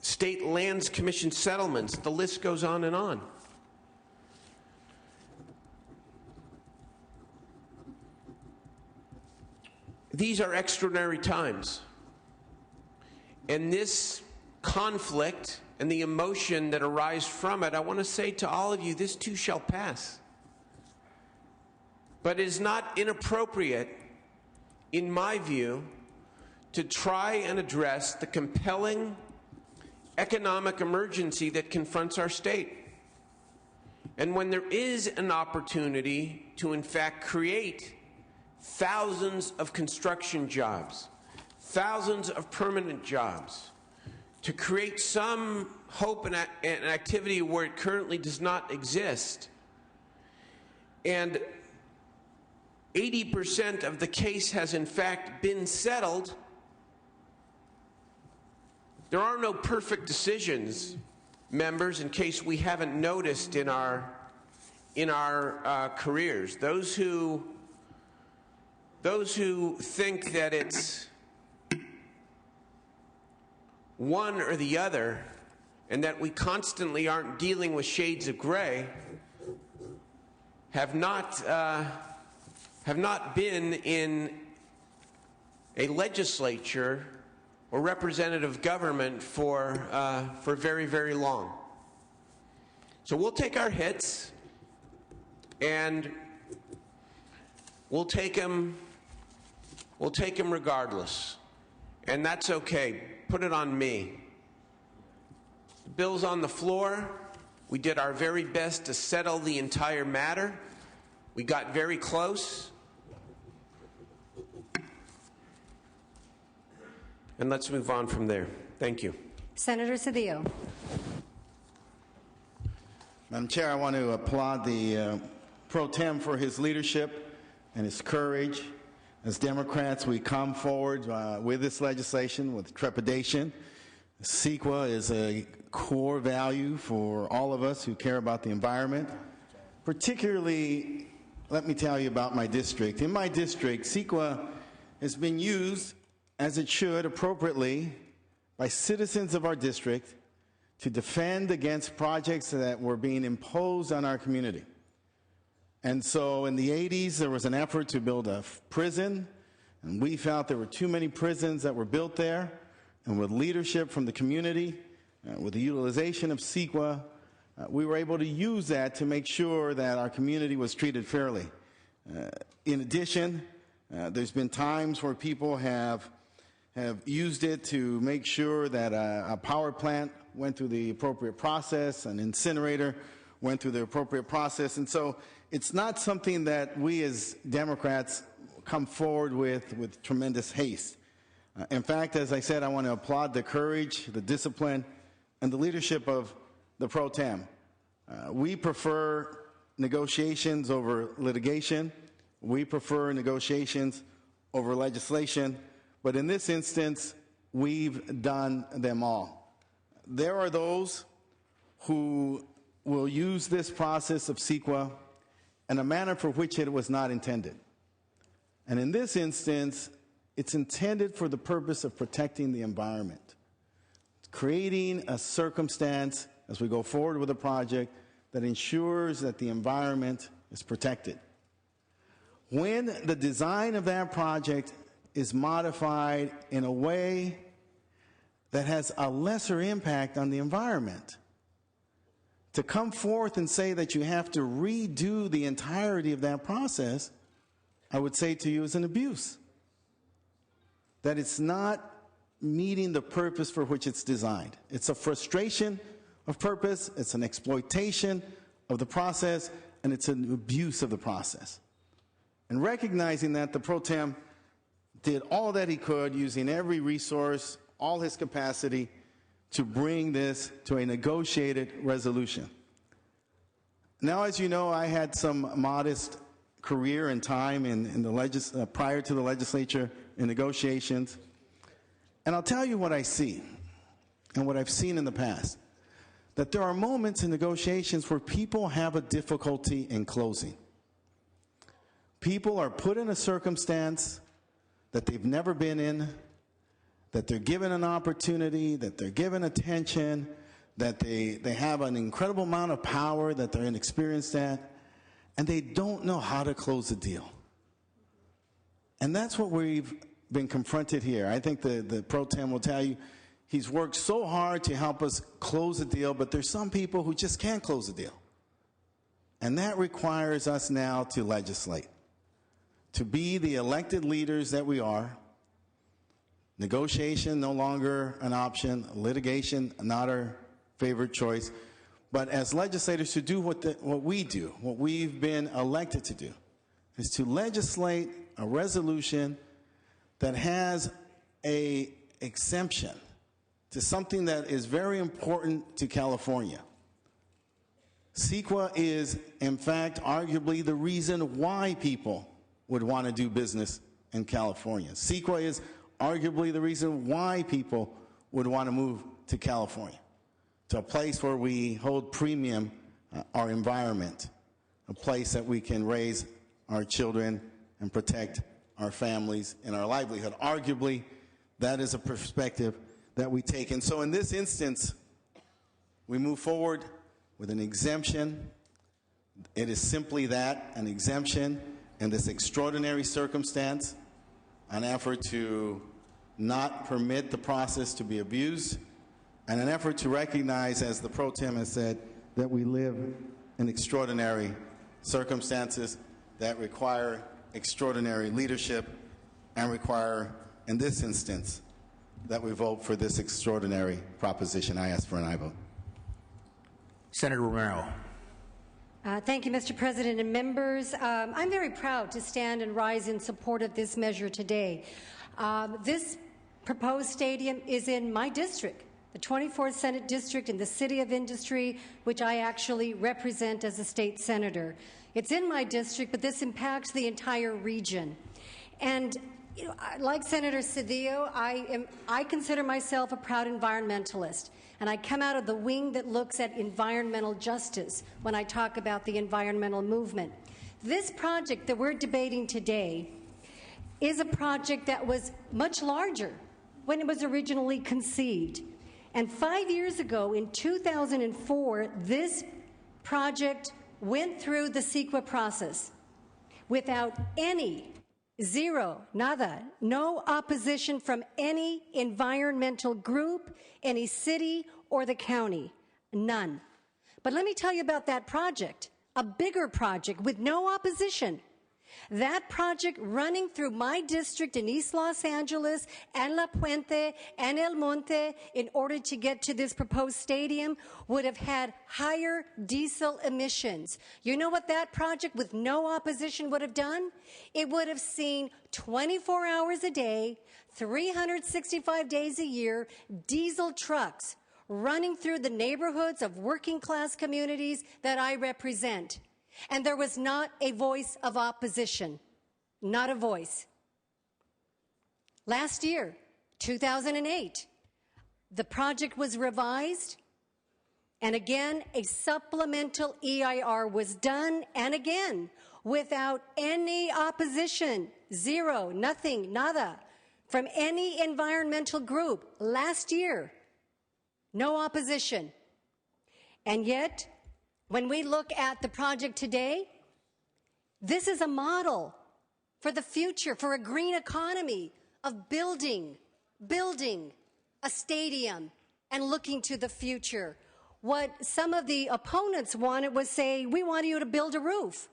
state lands commission settlements, the list goes on and on. These are extraordinary times. and this conflict and the emotion that arise from it, I want to say to all of you, this too shall pass. But it is not inappropriate, in my view, to try and address the compelling economic emergency that confronts our state. And when there is an opportunity to, in fact, create thousands of construction jobs, thousands of permanent jobs, to create some hope and activity where it currently does not exist, and 80% of the case has in fact been settled, there are no perfect decisions, members, in case we haven't noticed in our careers. Those who think that it's one or the other, and that we constantly aren't dealing with shades of gray, have not been in a legislature or representative government for very, very long. So we'll take our hits, and we'll take them regardless, and that's okay. Put it on me. The bill's on the floor. We did our very best to settle the entire matter. We got very close. And let's move on from there. Thank you. Senator Cedillo. Madam Chair, I want to applaud the Pro Tem for his leadership and his courage. As Democrats, we come forward with this legislation with trepidation. CEQA is a core value for all of us who care about the environment. Particularly, let me tell you about my district. In my district, CEQA has been used, as it should, appropriately by citizens of our district to defend against projects that were being imposed on our community. And so in the 80s, there was an effort to build a prison, and we felt there were too many prisons that were built there. And with leadership from the community, with the utilization of CEQA, we were able to use that to make sure that our community was treated fairly. In addition, there's been times where people have used it to make sure that a power plant went through the appropriate process, an incinerator went through the appropriate process. And so it's not something that we as Democrats come forward with tremendous haste. In fact, as I said, I want to applaud the courage, the discipline, and the leadership of the Pro Tem. We prefer negotiations over litigation. We prefer negotiations over legislation. But in this instance, we've done them all. There are those who will use this process of CEQA in a manner for which it was not intended. And in this instance, it's intended for the purpose of protecting the environment, creating a circumstance as we go forward with a project that ensures that the environment is protected. When the design of that project is modified in a way that has a lesser impact on the environment, to come forth and say that you have to redo the entirety of that process, I would say to you is an abuse. That it's not meeting the purpose for which it's designed. It's a frustration of purpose, it's an exploitation of the process, and it's an abuse of the process. And recognizing that, the Pro Tem did all that he could, using every resource, all his capacity, to bring this to a negotiated resolution. Now, as you know, I had some modest career and time in the prior to the legislature in negotiations. And I'll tell you what I see and what I've seen in the past, that there are moments in negotiations where people have a difficulty in closing. People are put in a circumstance that they've never been in, that they're given an opportunity, that they're given attention, that they have an incredible amount of power that they're inexperienced at, and they don't know how to close the deal. And that's what we've been confronted here. I think the Pro Tem will tell you, He's worked so hard to help us close the deal, but there's some people who just can't close the deal. And that requires us now to legislate, to be the elected leaders that we are. Negotiation no longer an option, litigation not our favorite choice, but as legislators to do what we do, what we've been elected to do, is to legislate a resolution that has an exemption to something that is very important to California. CEQA is, in fact, arguably the reason why people would want to do business in California. CEQA is arguably the reason why people would want to move to California, to a place where we hold premium our environment, a place that we can raise our children and protect our families and our livelihood. Arguably, that is a perspective that we take. And so in this instance, we move forward with an exemption. It is simply that, an exemption in this extraordinary circumstance, an effort to not permit the process to be abused, and an effort to recognize, as the Pro Tem has said, that we live in extraordinary circumstances that require extraordinary leadership and require, in this instance, that we vote for this extraordinary proposition. I ask for an aye vote. Senator Romero. Thank you, Mr. President and members. I'm very proud to stand and rise in support of this measure today. This proposed stadium is in my district, the 24th Senate District in the City of Industry, which I actually represent as a state senator. It's in my district, but this impacts the entire region. And like Senator Cedillo, I consider myself a proud environmentalist, and I come out of the wing that looks at environmental justice when I talk about the environmental movement. This project that we're debating today is a project that was much larger when it was originally conceived. And 5 years ago, in 2004, this project went through the CEQA process without any, zero, nada, no opposition from any environmental group, any city, or the county. None. But let me tell you about that project, a bigger project with no opposition. That project running through my district in East Los Angeles and La Puente and El Monte in order to get to this proposed stadium would have had higher diesel emissions. You know what that project with no opposition would have done? It would have seen 24 hours a day, 365 days a year, diesel trucks running through the neighborhoods of working class communities that I represent. And there was not a voice of opposition, not a voice. Last year, 2008, the project was revised, and again, a supplemental EIR was done, and again, without any opposition, zero, nothing, nada, from any environmental group. Last year, no opposition. And yet, when we look at the project today, this is a model for the future, for a green economy of building a stadium and looking to the future. What some of the opponents wanted was say, we want you to build a roof.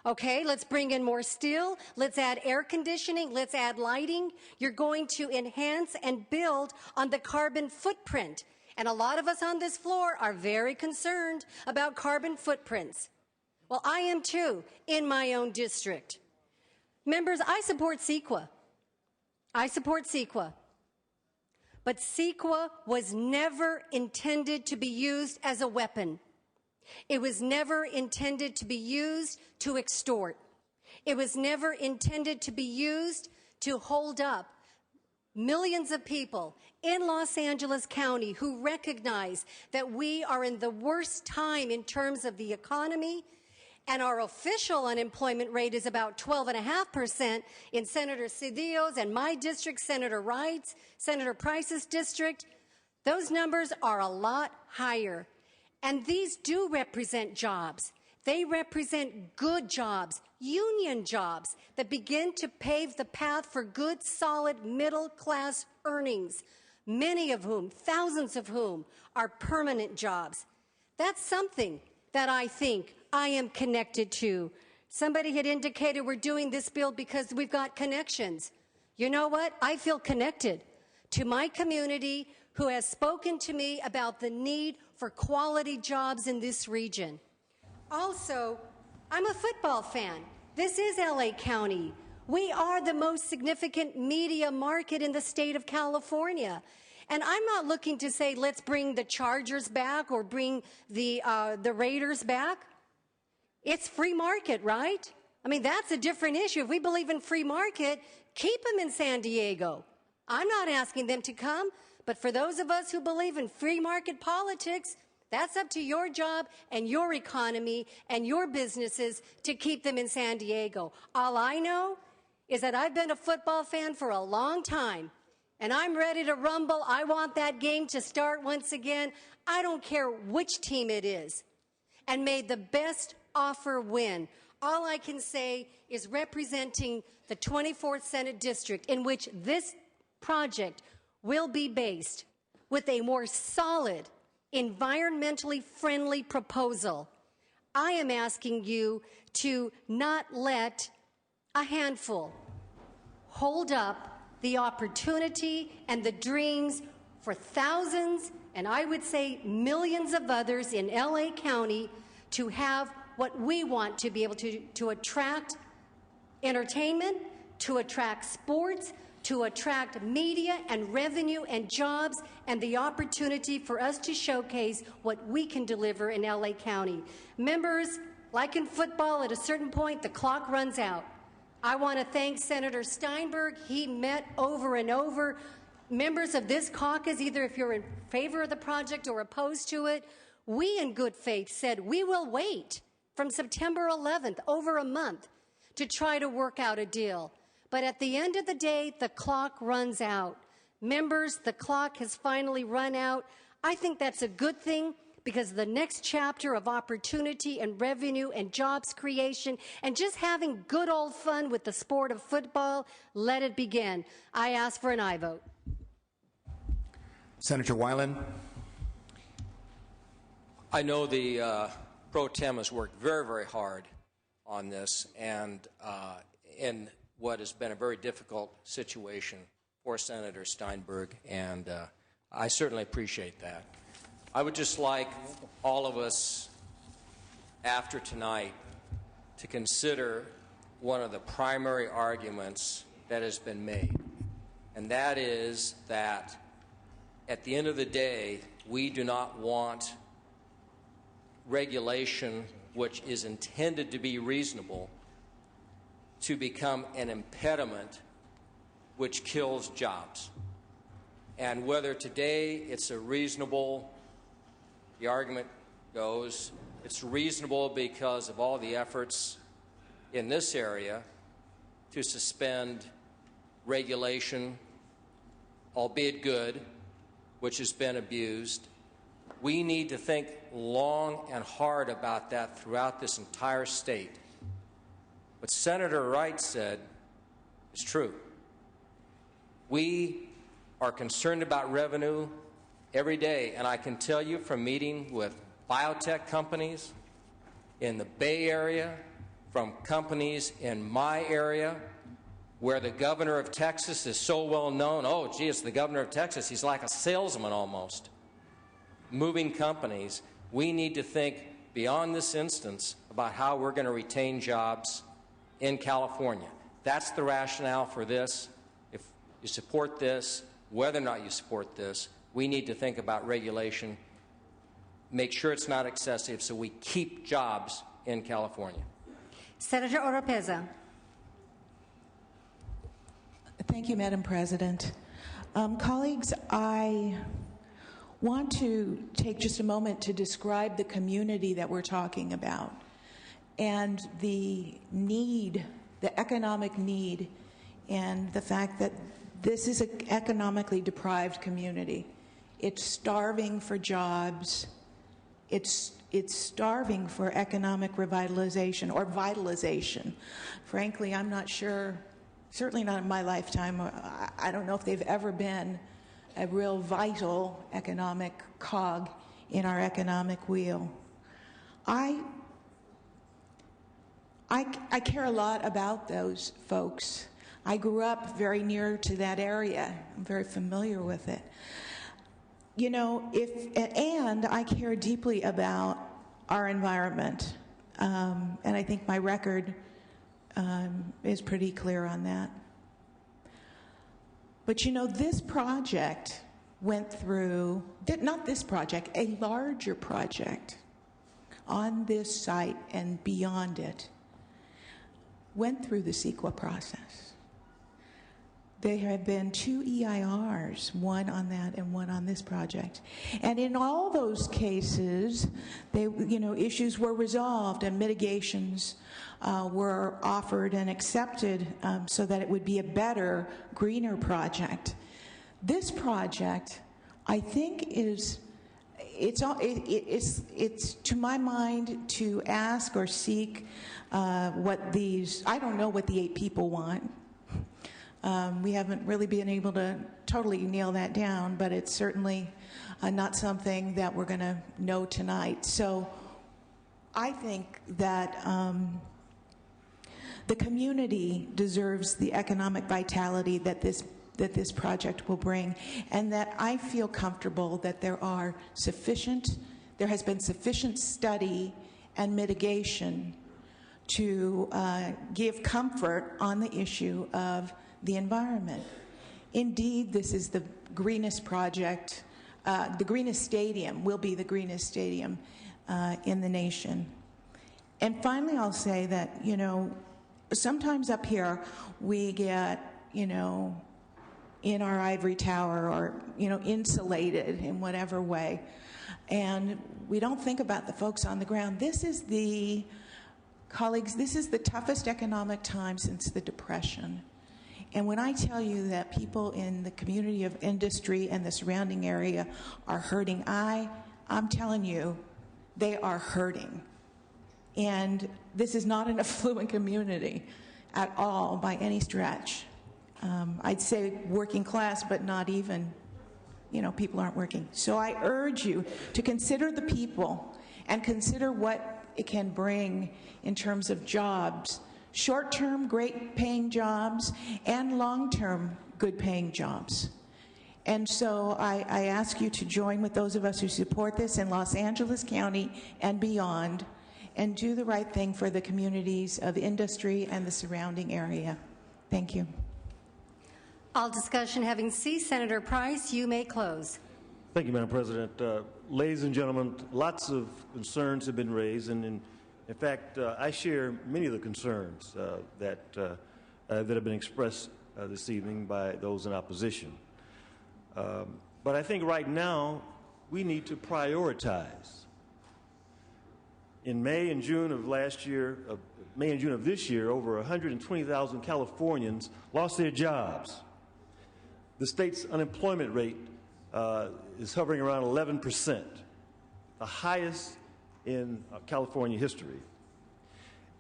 Okay, let's bring in more steel, let's add air conditioning, let's add lighting. You're going to enhance and build on the carbon footprint. And a lot of us on this floor are very concerned about carbon footprints. Well, I am too, in my own district. Members, I support CEQA. I support CEQA. But CEQA was never intended to be used as a weapon. It was never intended to be used to extort. It was never intended to be used to hold up millions of people in Los Angeles County who recognize that we are in the worst time in terms of the economy, and our official unemployment rate is about 12.5% in Senator Cedillo's and my district, Senator Wright's, Senator Price's district. Those numbers are a lot higher. And these do represent jobs. They represent good jobs, union jobs that begin to pave the path for good, solid, middle-class earnings. many of whom, thousands of whom, are permanent jobs. That's something that I think I am connected to. Somebody had indicated we're doing this bill because we've got connections. You know what? I feel connected to my community who has spoken to me about the need for quality jobs in this region. Also, I'm a football fan. This is LA County. We are the most significant media market in the state of California. And I'm not looking to say, let's bring the Chargers back or bring the Raiders back. It's free market, right? I mean, that's a different issue. If we believe in free market, keep them in San Diego. I'm not asking them to come, but for those of us who believe in free market politics, that's up to your job and your economy and your businesses to keep them in San Diego. All I know is that I've been a football fan for a long time, and I'm ready to rumble. I want that game to start once again. I don't care which team it is. And may the best offer win. All I can say is representing the 24th Senate District, in which this project will be based, with a more solid, environmentally friendly proposal, I am asking you to not let a handful hold up the opportunity and the dreams for thousands, and I would say millions of others in LA County to have what we want to be able to attract entertainment, to attract sports, to attract media and revenue and jobs, and the opportunity for us to showcase what we can deliver in LA County. Members, like in football, at a certain point, the clock runs out. I want to thank Senator Steinberg. He met over and over. Members of this caucus, either if you're in favor of the project or opposed to it, we in good faith said we will wait from September 11th, over a month, to try to work out a deal. But at the end of the day, the clock runs out. Members, the clock has finally run out. I think that's a good thing, because the next chapter of opportunity and revenue and jobs creation and just having good old fun with the sport of football, let it begin. I ask for an aye vote. Senator Weiland. I know the Pro Tem has worked very, very hard on this, and in what has been a very difficult situation for Senator Steinberg, and I certainly appreciate that. I would just like all of us, after tonight, to consider one of the primary arguments that has been made, and that is that at the end of the day, we do not want regulation which is intended to be reasonable to become an impediment which kills jobs. And whether today it's a reasonable, the argument goes, it's reasonable because of all the efforts in this area to suspend regulation, albeit good, which has been abused. We need to think long and hard about that throughout this entire state. What Senator Wright said is true. We are concerned about revenue every day, and I can tell you from meeting with biotech companies in the Bay Area, from companies in my area, where the governor of Texas is so well known. Oh, gee, it's the governor of Texas. He's like a salesman almost. Moving companies, we need to think beyond this instance about how we're going to retain jobs in California. That's the rationale for this. If you support this, whether or not you support this, we need to think about regulation, make sure it's not excessive so we keep jobs in California. Senator Oropeza. Thank you, Madam President. Colleagues, I want to take just a moment to describe the community that we're talking about and the need, the economic need, and the fact that this is an economically deprived community. It's starving for jobs. It's starving for economic revitalization or vitalization. Frankly, I'm not sure, certainly not in my lifetime, I don't know if they've ever been a real vital economic cog in our economic wheel. I care a lot about those folks. I grew up very near to that area. I'm very familiar with it. You know, and I care deeply about our environment. And I think my record is pretty clear on that. But you know, this project went through, not this project, a larger project on this site and beyond it, went through the CEQA process. There have been 2 EIRs, one on that and one on this project. And in all those cases, issues were resolved and mitigations were offered and accepted so that it would be a better, greener project. This project, I think, it's to my mind to ask or seek what these, I don't know what the 8 people want. We haven't really been able to totally nail that down, but it's certainly not something that we're going to know tonight. So I think that the community deserves the economic vitality that this project will bring, and that I feel comfortable that there has been sufficient study and mitigation to give comfort on the issue of the environment. Indeed, this is the greenest project, the greenest stadium, will be the greenest stadium in the nation. And finally, I'll say that, sometimes up here we get, in our ivory tower or, insulated in whatever way. And we don't think about the folks on the ground. Colleagues, this is the toughest economic time since the Depression. And when I tell you that people in the community of industry and the surrounding area are hurting, I'm telling you, they are hurting. And this is not an affluent community at all by any stretch. I'd say working class, but not even, people aren't working. So I urge you to consider the people and consider what it can bring in terms of jobs, short-term, great-paying jobs, and long-term, good-paying jobs. And so I ask you to join with those of us who support this in Los Angeles County and beyond, and do the right thing for the communities of industry and the surrounding area. Thank you. All discussion having ceased, Senator Price, you may close. Thank you, Madam President. Ladies and gentlemen, lots of concerns have been raised, and in fact, I share many of the concerns that have been expressed this evening by those in opposition. But I think right now we need to prioritize. In May and June of this year, over 120,000 Californians lost their jobs. The state's unemployment rate is hovering around 11%, the highest in California history.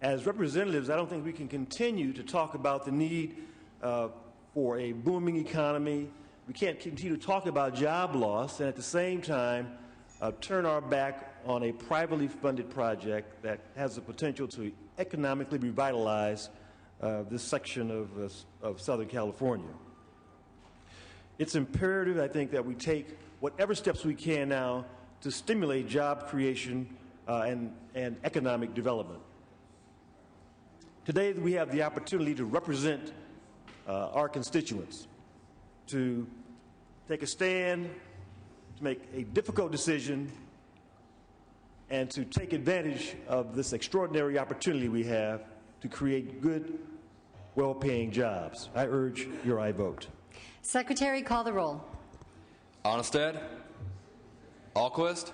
As representatives, I don't think we can continue to talk about the need for a booming economy. We can't continue to talk about job loss and at the same time turn our back on a privately funded project that has the potential to economically revitalize this section of Southern California. It's imperative, I think, that we take whatever steps we can now to stimulate job creation and economic development. Today, we have the opportunity to represent our constituents, to take a stand, to make a difficult decision, and to take advantage of this extraordinary opportunity we have to create good, well-paying jobs. I urge your aye vote. Secretary, call the roll. Onnested? Alquist?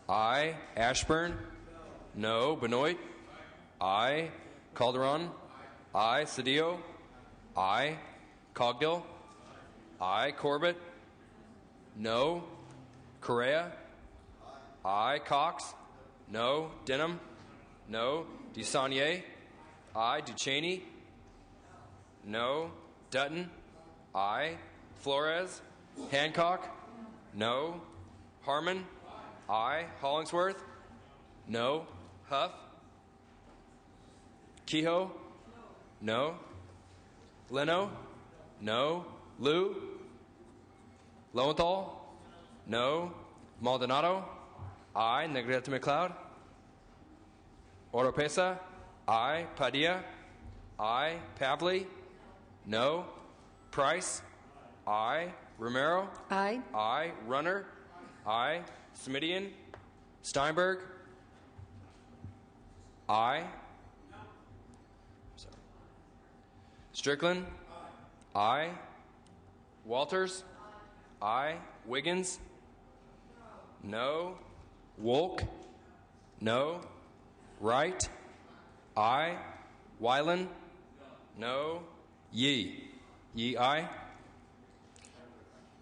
Aye. Ashburn? No. Benoit? Aye. Calderon? Aye. Cedillo? Aye. Cogdill? Aye. Corbett? No. Correa? Aye. Cox? No. Denham? No. DeSaulnier? Aye. Duchesne? No. Dutton? Aye. Flores? Hancock? No. Harmon? Aye. Hollingsworth? No. Huff? Kehoe? No. Leno? No. Liu? Lowenthal? No. Maldonado? Aye. Negrete McLeod? Oropesa? Aye. Padilla? Aye. Pavley? No. Price? Aye. Romero? Aye. Aye. Runner? Aye. Smidian? Steinberg? Aye. Sorry. Strickland? Aye. Walters? Aye. Wiggins? No. Wolk? No. Wright? Aye. Wyland? No. Yee? Yee, aye.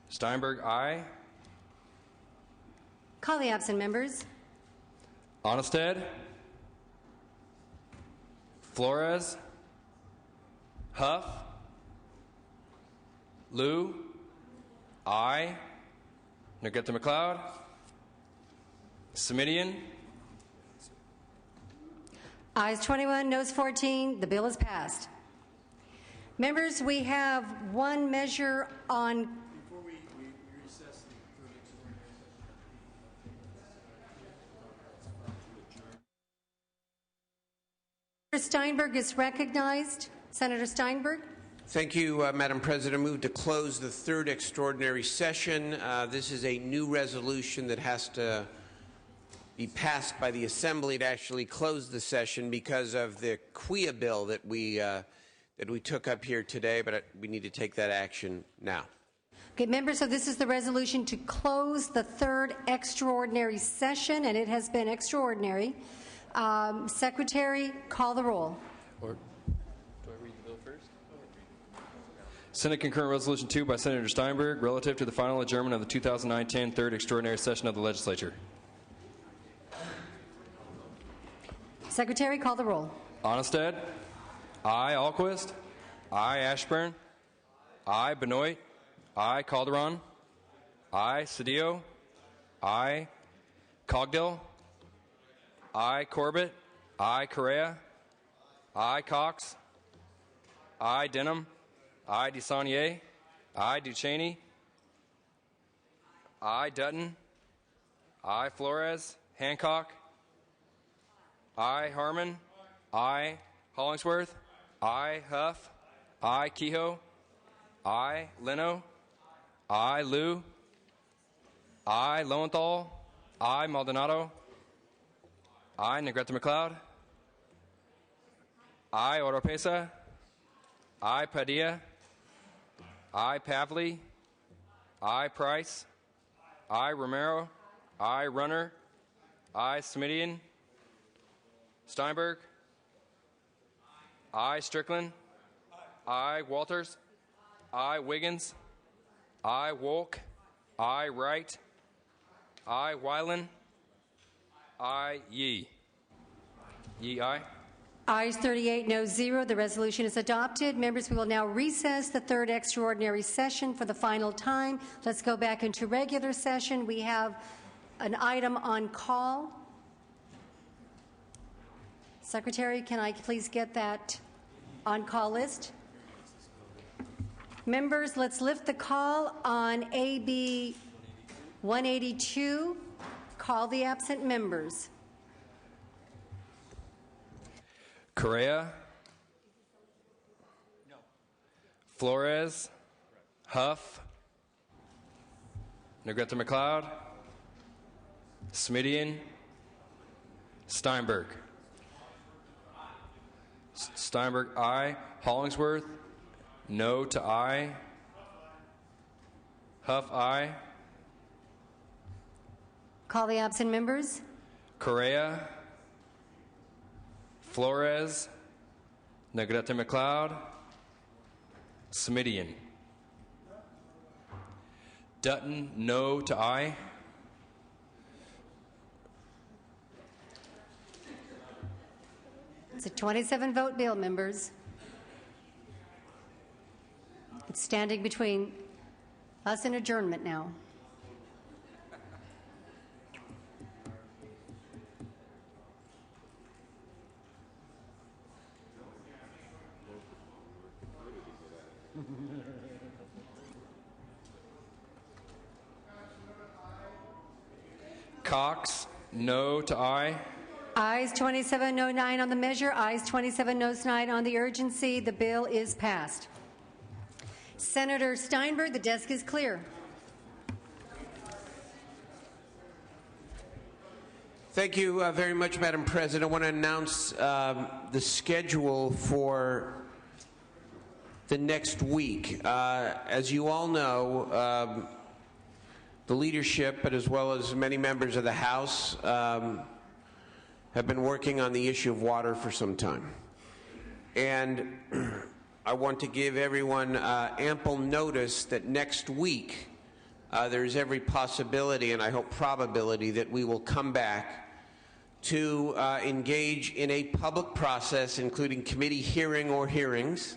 Steinberg, aye. Call the absent members. Onnested? Flores? Huff? Liu? Aye. Negrete McLeod? Semidian? Ayes 21, noes 14. The bill is passed. Members, we have one measure on. Before we recess Senator Steinberg is recognized. Senator Steinberg. Thank you, Madam President. I move to close the third extraordinary session. This is a new resolution that has to be passed by the Assembly to actually close the session because of the QUIA bill that we took up here today, but we need to take that action now. Okay, members, so this is the resolution to close the third extraordinary session, and it has been extraordinary. Secretary, call the roll. Or do I read the bill first? Senate Concurrent Resolution 2 by Senator Steinberg relative to the final adjournment of the 2009-10 third extraordinary session of the legislature. Secretary, call the roll. Onnested? Aye. Alquist? Aye. Ashburn? Aye. Benoit? Aye. Calderon? Aye. Cedillo? Aye. Cogdill? Aye. Corbett? Aye. Correa? Aye. Cox? Aye. Denham? Aye. DeSaulnier? Aye. Ducheney? Aye. Dutton? Aye. Flores? Hancock? Aye. Harmon? Aye. Hollingsworth? Aye. Huff? Aye. Kehoe? Aye. Leno? Aye. Liu? Aye. Lowenthal? Aye. Maldonado? Aye. Negrete McLeod? Aye. Oropesa? Aye. Padilla? Aye. Pavley? Aye. Price? Aye. Romero? Aye. Runner? Aye. Smidian? Steinberg? Aye. Strickland? Aye. Walters? Aye. Wiggins? Aye. Wolk? Aye. Wright? Aye. Wyland? Aye. Yee? Yee, aye. Ayes 38, no 0. The resolution is adopted. Members, we will now recess the third extraordinary session for the final time. Let's go back into regular session. We have an item on call. Secretary, can I please get that on-call list? Members, let's lift the call on AB 182. Call the absent members. Correa? No. Flores? Huff? Negrete McLeod? Smidian? Steinberg? Steinberg, aye. Hollingsworth? No to aye. Huff, aye. Call the absent members. Correa? Flores? Negrete McLeod? Smidian? Dutton, no to aye. It's a 27-vote bill, members. It's standing between Us in adjournment now. Cox, no to aye. Ayes 27, no 9 on the measure. Ayes 27, no 9 on the urgency. The bill is passed. Senator Steinberg, the desk is clear. Thank you very much, Madam President. I want to announce the schedule for the next week. As you all know, the leadership, but as well as many members of the House, have been working on the issue of water for some time. And I want to give everyone ample notice that next week there's every possibility, and I hope probability, that we will come back to engage in a public process, including committee hearing or hearings,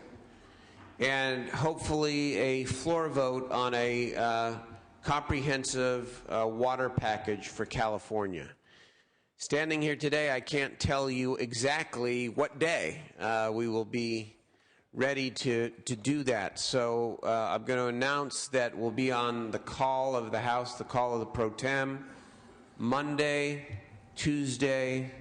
and hopefully a floor vote on a comprehensive water package for California. Standing here today, I can't tell you exactly what day we will be ready to do that. So I'm going to announce that we'll be on the call of the House, the call of the Pro Tem, Monday, Tuesday,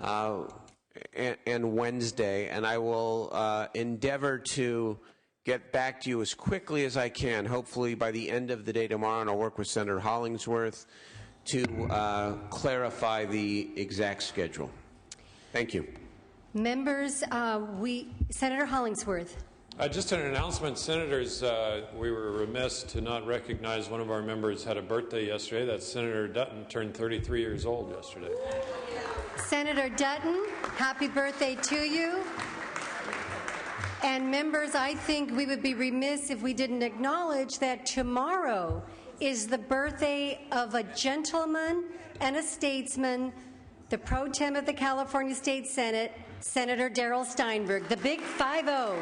and Wednesday. And I will endeavor to get back to you as quickly as I can, hopefully by the end of the day tomorrow, and I'll work with Senator Hollingsworth to clarify the exact schedule. Thank you. Members, Senator Hollingsworth. Just an announcement, Senators. We were remiss to not recognize one of our members had a birthday yesterday. That's Senator Dutton, turned 33 years old yesterday. Senator Dutton, happy birthday to you. And members, I think we would be remiss if we didn't acknowledge that tomorrow is the birthday of a gentleman and a statesman, the Pro Tem of the California State Senate, Senator Darrell Steinberg, the Big 5-0.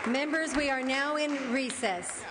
Members, we are now in recess.